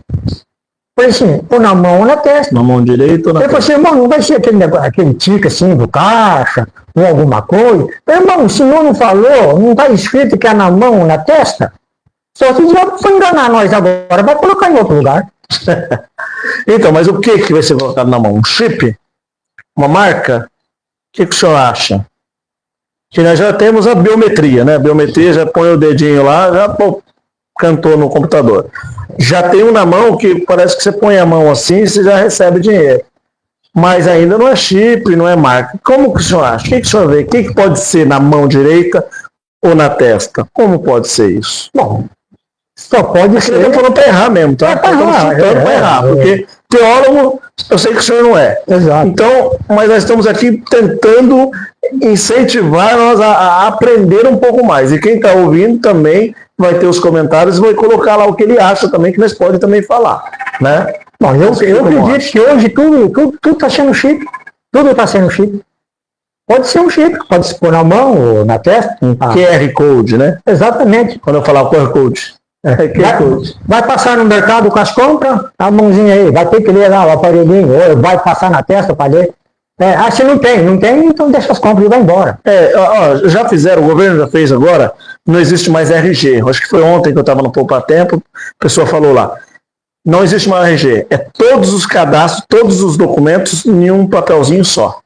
Foi assim, ou na mão ou na testa. Na mão direita ou na Eu falei assim, irmão, não vai ser aquele negócio, aquele tique assim do caixa, ou alguma coisa. Irmão, o senhor não falou, não está escrito que é na mão ou na testa? Só se o diabo for enganar nós agora, vai colocar em outro lugar. Então, mas o que vai ser colocado na mão? Um chip? Uma marca? O que o senhor acha? Que nós já temos a biometria, né? A biometria já põe o dedinho lá, já cantou no computador. Já tem um na mão que parece que você põe a mão assim e você já recebe dinheiro. Mas ainda não é chip, não é marca. Como que o senhor acha? O que o senhor vê? O que pode ser na mão direita ou na testa? Como pode ser isso? Bom, só pode ser. Eu tô falando para errar mesmo, tá? Pra errar, para errar, porque teólogo, eu sei que o senhor não é. Exato. Então, mas nós estamos aqui tentando incentivar nós a aprender um pouco mais. E quem está ouvindo também vai ter os comentários e vai colocar lá o que ele acha também, que nós podemos também falar, né? Bom, eu acredito que hoje tudo está sendo chip. Tudo está sendo chip. Pode ser um chip, pode se pôr na mão ou na testa. QR Code, né? Exatamente. Quando eu falar QR Code. Vai passar no mercado com as compras, a mãozinha aí, vai ter que ler lá o aparelhinho, ou vai passar na testa para ler. Se não tem, então deixa as compras e vai embora. Já fizeram, o governo já fez agora, não existe mais RG. Acho que foi ontem que eu estava no Poupa Tempo, a pessoa falou lá. Não existe mais RG, é todos os cadastros, todos os documentos em um papelzinho só.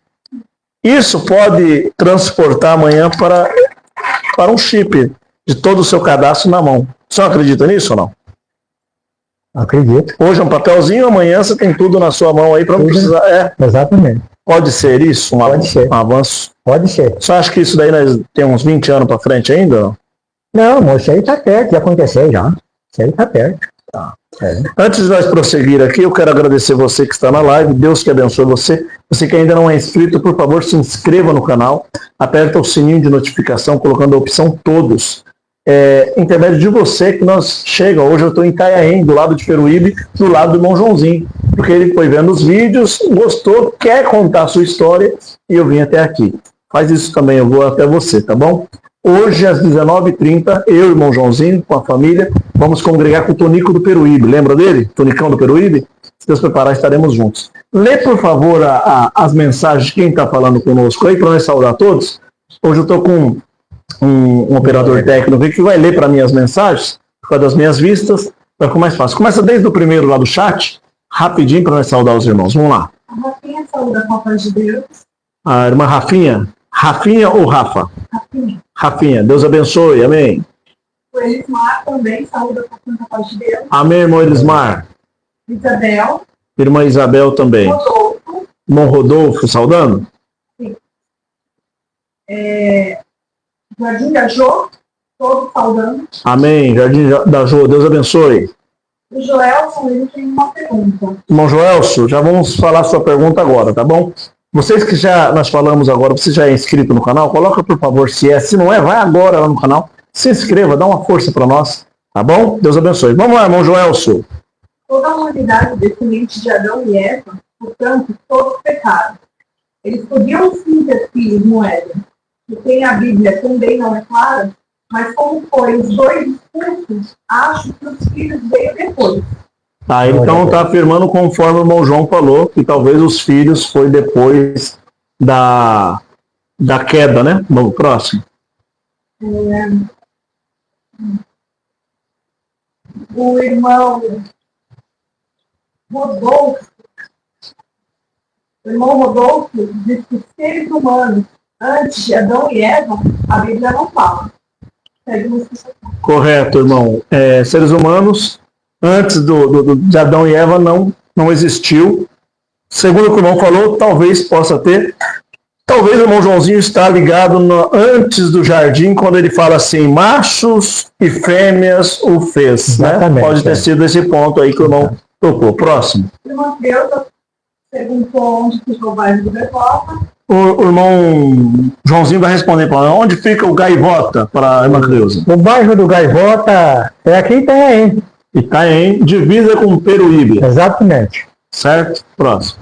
Isso pode transportar amanhã para um chip de todo o seu cadastro na mão. O senhor acredita nisso ou não? Acredito. Hoje é um papelzinho, amanhã você tem tudo na sua mão aí para não precisar. Exatamente. Pode ser isso? Pode ser. Um avanço? Pode ser. Você acha que isso daí nós temos uns 20 anos para frente ainda? Não? Não, moço, isso aí está perto de acontecer já. Isso aí está perto. Tá. Antes de nós prosseguir aqui, eu quero agradecer você que está na live, Deus que abençoe você. Você que ainda não é inscrito, por favor, se inscreva no canal, aperta o sininho de notificação, colocando a opção todos. Intermédio de você que nós chega. Hoje eu estou em Itanhaém, do lado de Peruíbe, do lado do irmão Joãozinho, porque ele foi vendo os vídeos, gostou, quer contar a sua história e eu vim até aqui. Faz isso também, eu vou até você, tá bom? Hoje, às 19h30, eu e o irmão Joãozinho, com a família, vamos congregar com o Tonico do Peruíbe. Lembra dele? Tonicão do Peruíbe? Se Deus preparar, estaremos juntos. Lê, por favor, as mensagens de quem está falando conosco aí, para nós saudar todos. Hoje eu estou com um operador técnico aqui que vai ler para mim as mensagens, por causa das minhas vistas, vai ficar mais fácil. Começa desde o primeiro lá do chat, rapidinho, para nós saudar os irmãos. Vamos lá. A Rafinha saúda com a paz de Deus. A irmã Rafinha. Rafinha ou Rafa? Rafinha. Rafinha, Deus abençoe, amém. O Elismar também saúda com a paz de Deus. Amém, irmão Elismar. Isabel. Irmã Isabel também. Rodolfo. Irmão Rodolfo, saudando? Sim. Jardim da Jô, todos saudando. Amém, Jardim da Jô, Deus abençoe. O Joelson, ele tem uma pergunta. Irmão Joelson, já vamos falar sua pergunta agora, tá bom? Vocês que já nós falamos agora, você já é inscrito no canal, coloca por favor se é, se não é, vai agora lá no canal, se inscreva, dá uma força para nós, tá bom? Deus abençoe. Vamos lá, irmão Joelson. Toda a humanidade descendente de Adão e Eva, portanto, todos pecaram. Eles podiam sim ter filhos no Éden, que tem a Bíblia também não é clara, mas como foi os dois expulsos, acho que os filhos veio depois. Tá, então está afirmando conforme o irmão João falou, que talvez os filhos foi depois da queda, né? No próximo. O irmão Rodolfo diz que seres humanos, antes de Adão e Eva, a Bíblia não fala. Correto, irmão. Seres humanos, antes de Adão e Eva, não existiu. Segundo o que o irmão falou, talvez possa ter. Talvez o irmão Joãozinho está ligado antes do jardim, quando ele fala assim, machos e fêmeas o fez. Né? Pode ter sido esse ponto aí que o irmão tocou. Próximo. O irmão Creuza perguntou onde fica o bairro do Gaivota. O irmão Joãozinho vai responder para onde fica o Gaivota, para a irmã Creuza. O bairro do Gaivota é aqui em Itanhaém. Itanhaém, divisa com Peruíbe. Exatamente. Certo? Próximo.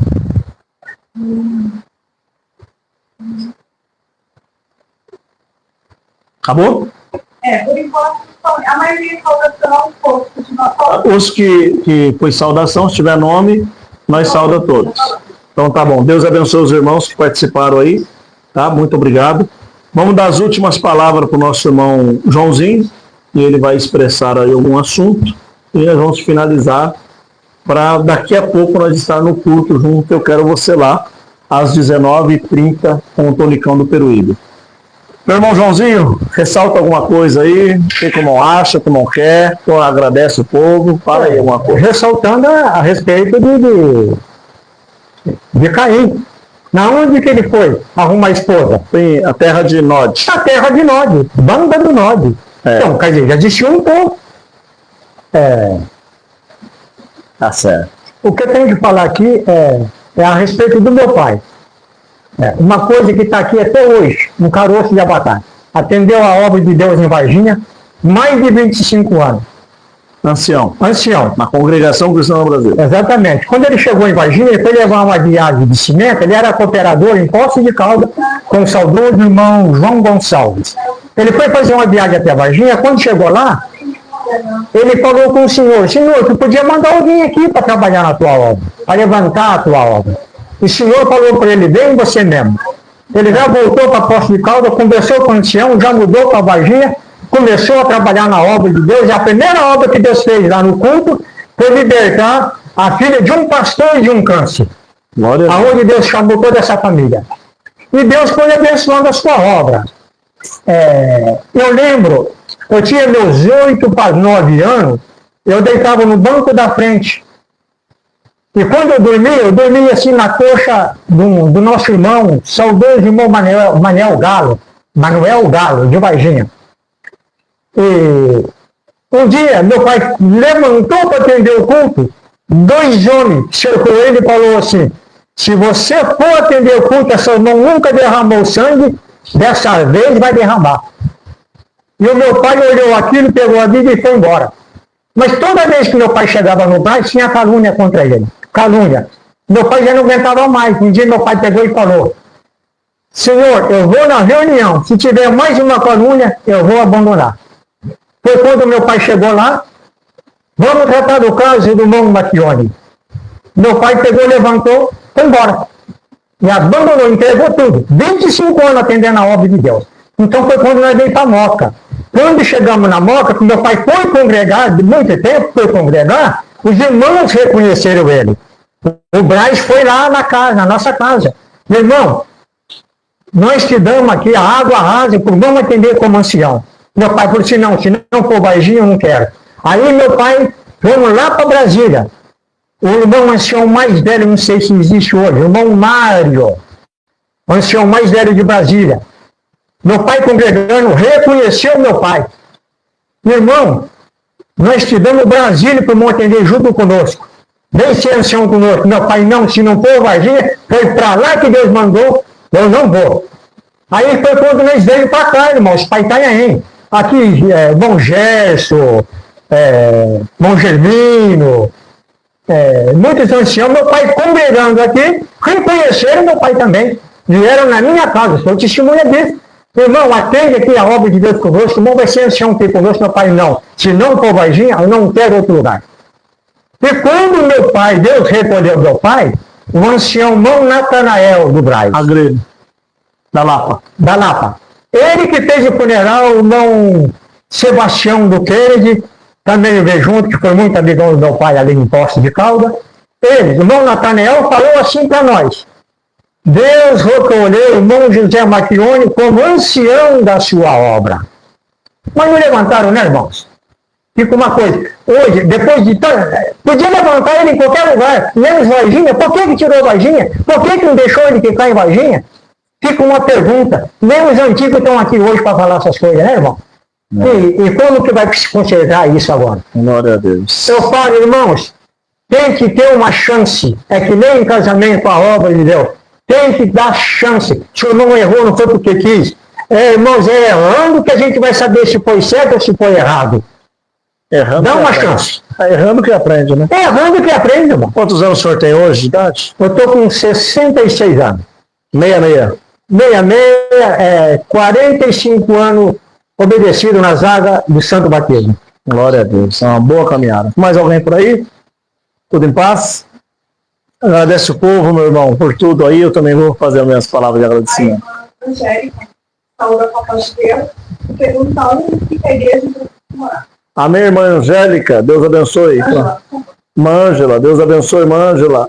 O Por enquanto, a maioria saudação aos poucos, continua falando. Os que foi saudação, se tiver nome, nós sauda todos. Então tá bom. Deus abençoe os irmãos que participaram aí. Tá? Muito obrigado. Vamos dar as últimas palavras para o nosso irmão Joãozinho, e ele vai expressar aí algum assunto, e nós vamos finalizar para daqui a pouco nós estar no culto junto. Eu quero você lá, às 19h30, com o Tonicão do Peruíbe. Meu irmão Joãozinho, ressalta alguma coisa aí, o que o irmão acha, o que o irmão quer, então agradece o povo, fala aí alguma coisa. Ressaltando a respeito de Caim. Na onde que ele foi arrumar a esposa? Tem a terra de Nod. A terra de Nod, banda do Nod. Então, quer dizer, já existiu um povo. Tá certo. O que eu tenho que falar aqui é a respeito do meu pai. Uma coisa que está aqui até hoje, no caroço de Avatar. Atendeu a obra de Deus em Varginha, mais de 25 anos. Ancião. Na Congregação Cristã no Brasil. Exatamente. Quando ele chegou em Varginha, ele foi levar uma viagem de cimento, ele era cooperador em Poços de Caldas, com o saudoso irmão João Gonçalves. Ele foi fazer uma viagem até Varginha, quando chegou lá, ele falou com o senhor, tu podia mandar alguém aqui para trabalhar na tua obra, para levantar a tua obra. O senhor falou para ele, vem você mesmo. Ele já voltou para Poços de Caldas, conversou com o ancião, já mudou para Varginha, começou a trabalhar na obra de Deus, e a primeira obra que Deus fez lá no culto foi libertar a filha de um pastor de um câncer. Aonde Deus chamou toda essa família. E Deus foi abençoando a sua obra. Eu lembro, eu tinha meus 8 para 9 anos, eu deitava no banco da frente. E quando eu dormia assim na coxa do nosso irmão, saudoso irmão Manuel Galo, de Varginha. E um dia, meu pai levantou para atender o culto, 2 homens cercou ele e falou assim, se você for atender o culto, essa irmã nunca derramou sangue, dessa vez vai derramar. E o meu pai olhou aquilo, pegou a Bíblia e foi embora. Mas toda vez que meu pai chegava no bairro, tinha calúnia contra ele. Calúnia. Meu pai já não aguentava mais. Um dia meu pai pegou e falou, Senhor, eu vou na reunião, se tiver mais uma calúnia, eu vou abandonar. Foi quando meu pai chegou lá, vamos tratar do caso do irmão Marchione. Meu pai pegou, levantou, foi embora. E abandonou, entregou tudo. 25 anos atendendo a obra de Deus. Então foi quando nós veio para a Moca. Quando chegamos na Moca, que meu pai foi congregar, de muito tempo foi congregar, os irmãos reconheceram ele. O Braz foi lá na nossa casa. Meu irmão, nós te damos aqui a água rasa, vamos atender como ancião. Meu pai falou assim, não, se não for Varginha, eu não quero. Aí meu pai, vamos lá para Brasília. O irmão ancião mais velho, não sei se existe hoje, o irmão Mário, o ancião mais velho de Brasília. Meu pai congregando, reconheceu meu pai. Meu irmão, nós te damos Brasília para o irmão atender junto conosco. Vem ser ancião conosco. Meu pai, não, se não for Varginha, foi para lá que Deus mandou, eu não vou. Aí foi quando nós veio para cá, irmãos, para Itanhaém. Aqui, Bom Gerson, Bom Germino, muitos anciãos, meu pai congregando aqui, reconheceram meu pai também. Vieram na minha casa, sou testemunha disso. Irmão, atende aqui a obra de Deus conosco, irmão vai ser ancião aqui conosco, meu pai, não. Se não for Varginha, eu não quero outro lugar. E quando meu pai, Deus recolheu meu pai, o ancião irmão Natanael do Braz. Agredo. Da Lapa. Ele que fez o funeral, o irmão Sebastião do Kennedy, também veio junto, que foi muito amigão do meu pai ali em Poços de Caldas. Ele, o irmão Natanael, falou assim para nós. Deus recolheu o irmão José Marchione como ancião da sua obra. Mas não levantaram, né, irmãos? Fica uma coisa, hoje, depois de tanto, podia levantar ele em qualquer lugar, menos Varginha, por que tirou Varginha? Por que não deixou ele ficar em Varginha? Fica uma pergunta, nem os antigos estão aqui hoje para falar essas coisas, né, irmão? E como que vai se consertar isso agora? Glória a Deus. Eu falo, irmãos, tem que ter uma chance, é que nem em casamento a obra de Deus, tem que dar chance. Se o irmão errou, não foi porque quis. Irmãos, é errando que a gente vai saber se foi certo ou se foi errado. Errando. Dá uma chance. É errando que aprende, né? É errando que aprende, irmão. Quantos anos o senhor tem hoje de idade? Eu estou com 66 anos. 66. 45 anos obedecido nas águas do santo batismo. Glória a Deus, é uma boa caminhada. Mais alguém por aí? Tudo em paz? Agradece o povo, meu irmão, por tudo aí. Eu também vou fazer as minhas palavras de agradecimento. A Angélica, saúde a paz de Deus, e pergunta onde fica a igreja para morar. Amém, irmã Angélica, Deus abençoe. Irmã Ângela, Deus abençoe, irmã Ângela.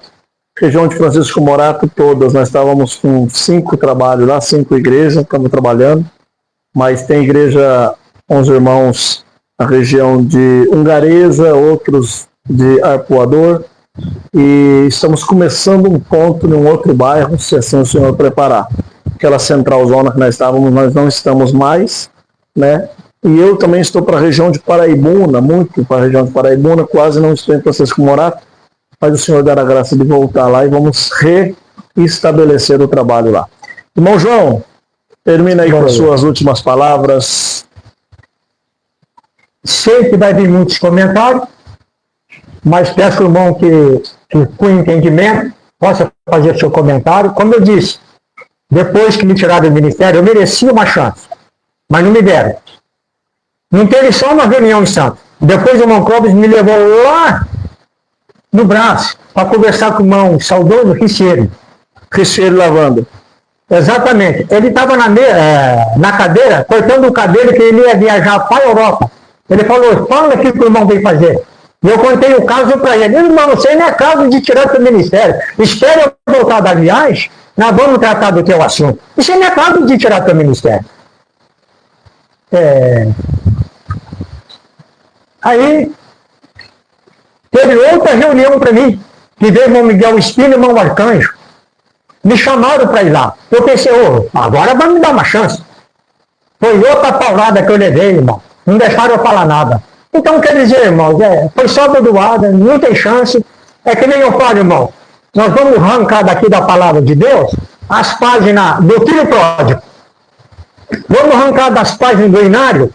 Região de Francisco Morato, todas. Nós estávamos com 5 trabalhos lá, 5 igrejas, estamos trabalhando. Mas tem igreja com os irmãos na região de Ungareza, outros de Arpoador. E estamos começando um ponto em um outro bairro, se assim o senhor preparar. Aquela central zona que nós estávamos, nós não estamos mais, né? E eu também estou para a região de Paraibuna, muito para a região de Paraibuna, quase não estou em Francisco Morato, mas o senhor dará a graça de voltar lá e vamos reestabelecer o trabalho lá. Irmão João, termina aí com as suas últimas palavras. Sei que vai vir muitos comentários, mas peço ao irmão que com entendimento possa fazer seu comentário. Como eu disse, depois que me tiraram do ministério, eu merecia uma chance, mas não me deram. Não teve só uma reunião em Santos. Depois o irmão Clóvis me levou lá no braço para conversar com o irmão saudoso Richeiro lavando. Exatamente. Ele estava na cadeira, cortando o cabelo que ele ia viajar para a Europa. Ele falou, fala aqui que o irmão veio fazer. E eu contei o caso para ele. Irmão, você não é caso de tirar do ministério. Espere eu voltar da viagem, nós vamos tratar do teu assunto. Isso não é caso de tirar do ministério. Aí, teve outra reunião para mim, que veio o irmão Miguel Espino e o irmão Arcanjo. Me chamaram para ir lá. Eu pensei, agora vai me dar uma chance. Foi outra paulada que eu levei, irmão. Não deixaram eu falar nada. Então, quer dizer, irmão, foi só doada, não tem chance. É que nem eu falo, irmão, nós vamos arrancar daqui da palavra de Deus as páginas do filho pródigo. Vamos arrancar das páginas do Inário,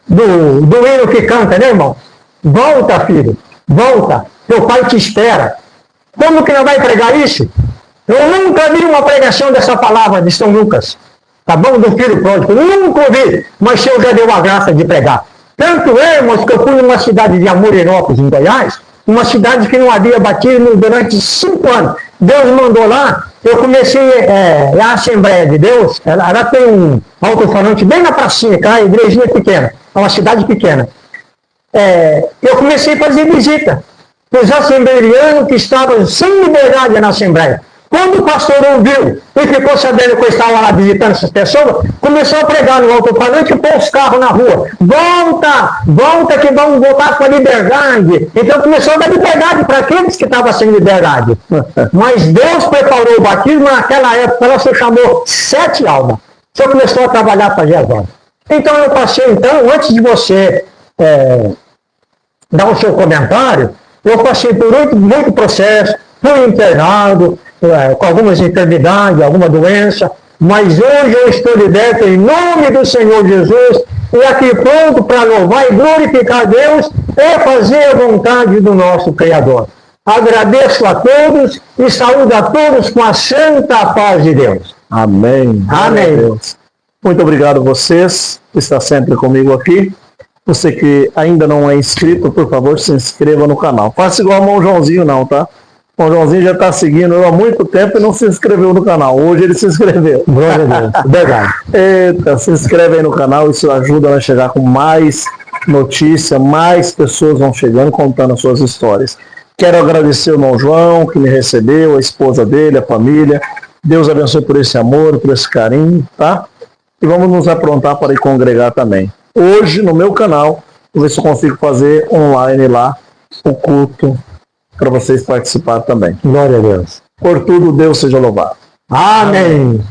do hino que canta, né, irmão? Volta, filho, volta, teu pai te espera. Como que não vai pregar isso? Eu nunca vi uma pregação dessa palavra de São Lucas, tá bom? Do filho pródigo, nunca ouvi, mas o Senhor já deu a graça de pregar. Tanto é, irmãos, que eu fui numa cidade de Amoreirópolis, em Goiás, uma cidade que não havia batismo durante 5 anos. Deus mandou lá, eu comecei a Assembleia de Deus, ela tem um alto-falante bem na pracinha, cá, a igrejinha pequena, é uma cidade pequena. Eu comecei a fazer visita para os assembleianos que estavam sem liberdade na Assembleia. Quando o pastor ouviu e ficou sabendo que eu estava lá visitando essas pessoas, começou a pregar no alto-falante e pôr os carros na rua. Volta, volta que vamos voltar com a liberdade. Então começou a dar liberdade para aqueles que estavam sem liberdade. Mas Deus preparou o batismo naquela época, ela se chamou 7 almas. Você começou a trabalhar para Jesus. Então eu passei, antes de você dar o seu comentário, eu passei por muito processo, fui internado, com algumas enfermidades, alguma doença, mas hoje eu estou liberto em nome do Senhor Jesus e aqui pronto para louvar e glorificar a Deus e fazer a vontade do nosso Criador. Agradeço a todos e saúdo a todos com a santa paz de Deus. Amém. Amém. Deus. Muito obrigado a vocês que estão sempre comigo aqui. Você que ainda não é inscrito, por favor, se inscreva no canal. Faça igual ao irmão Joãozinho não, tá? O Joãozinho já está seguindo eu há muito tempo e não se inscreveu no canal. Hoje ele se inscreveu. Glória a Deus. Verdade. Eita, se inscreve aí no canal, isso ajuda a chegar com mais notícia, mais pessoas vão chegando contando as suas histórias. Quero agradecer o irmão João, que me recebeu, a esposa dele, a família. Deus abençoe por esse amor, por esse carinho, tá? E vamos nos aprontar para ir congregar também. Hoje, no meu canal, vou ver se eu consigo fazer online lá o culto para vocês participarem também. Glória a Deus. Por tudo, Deus seja louvado. Amém.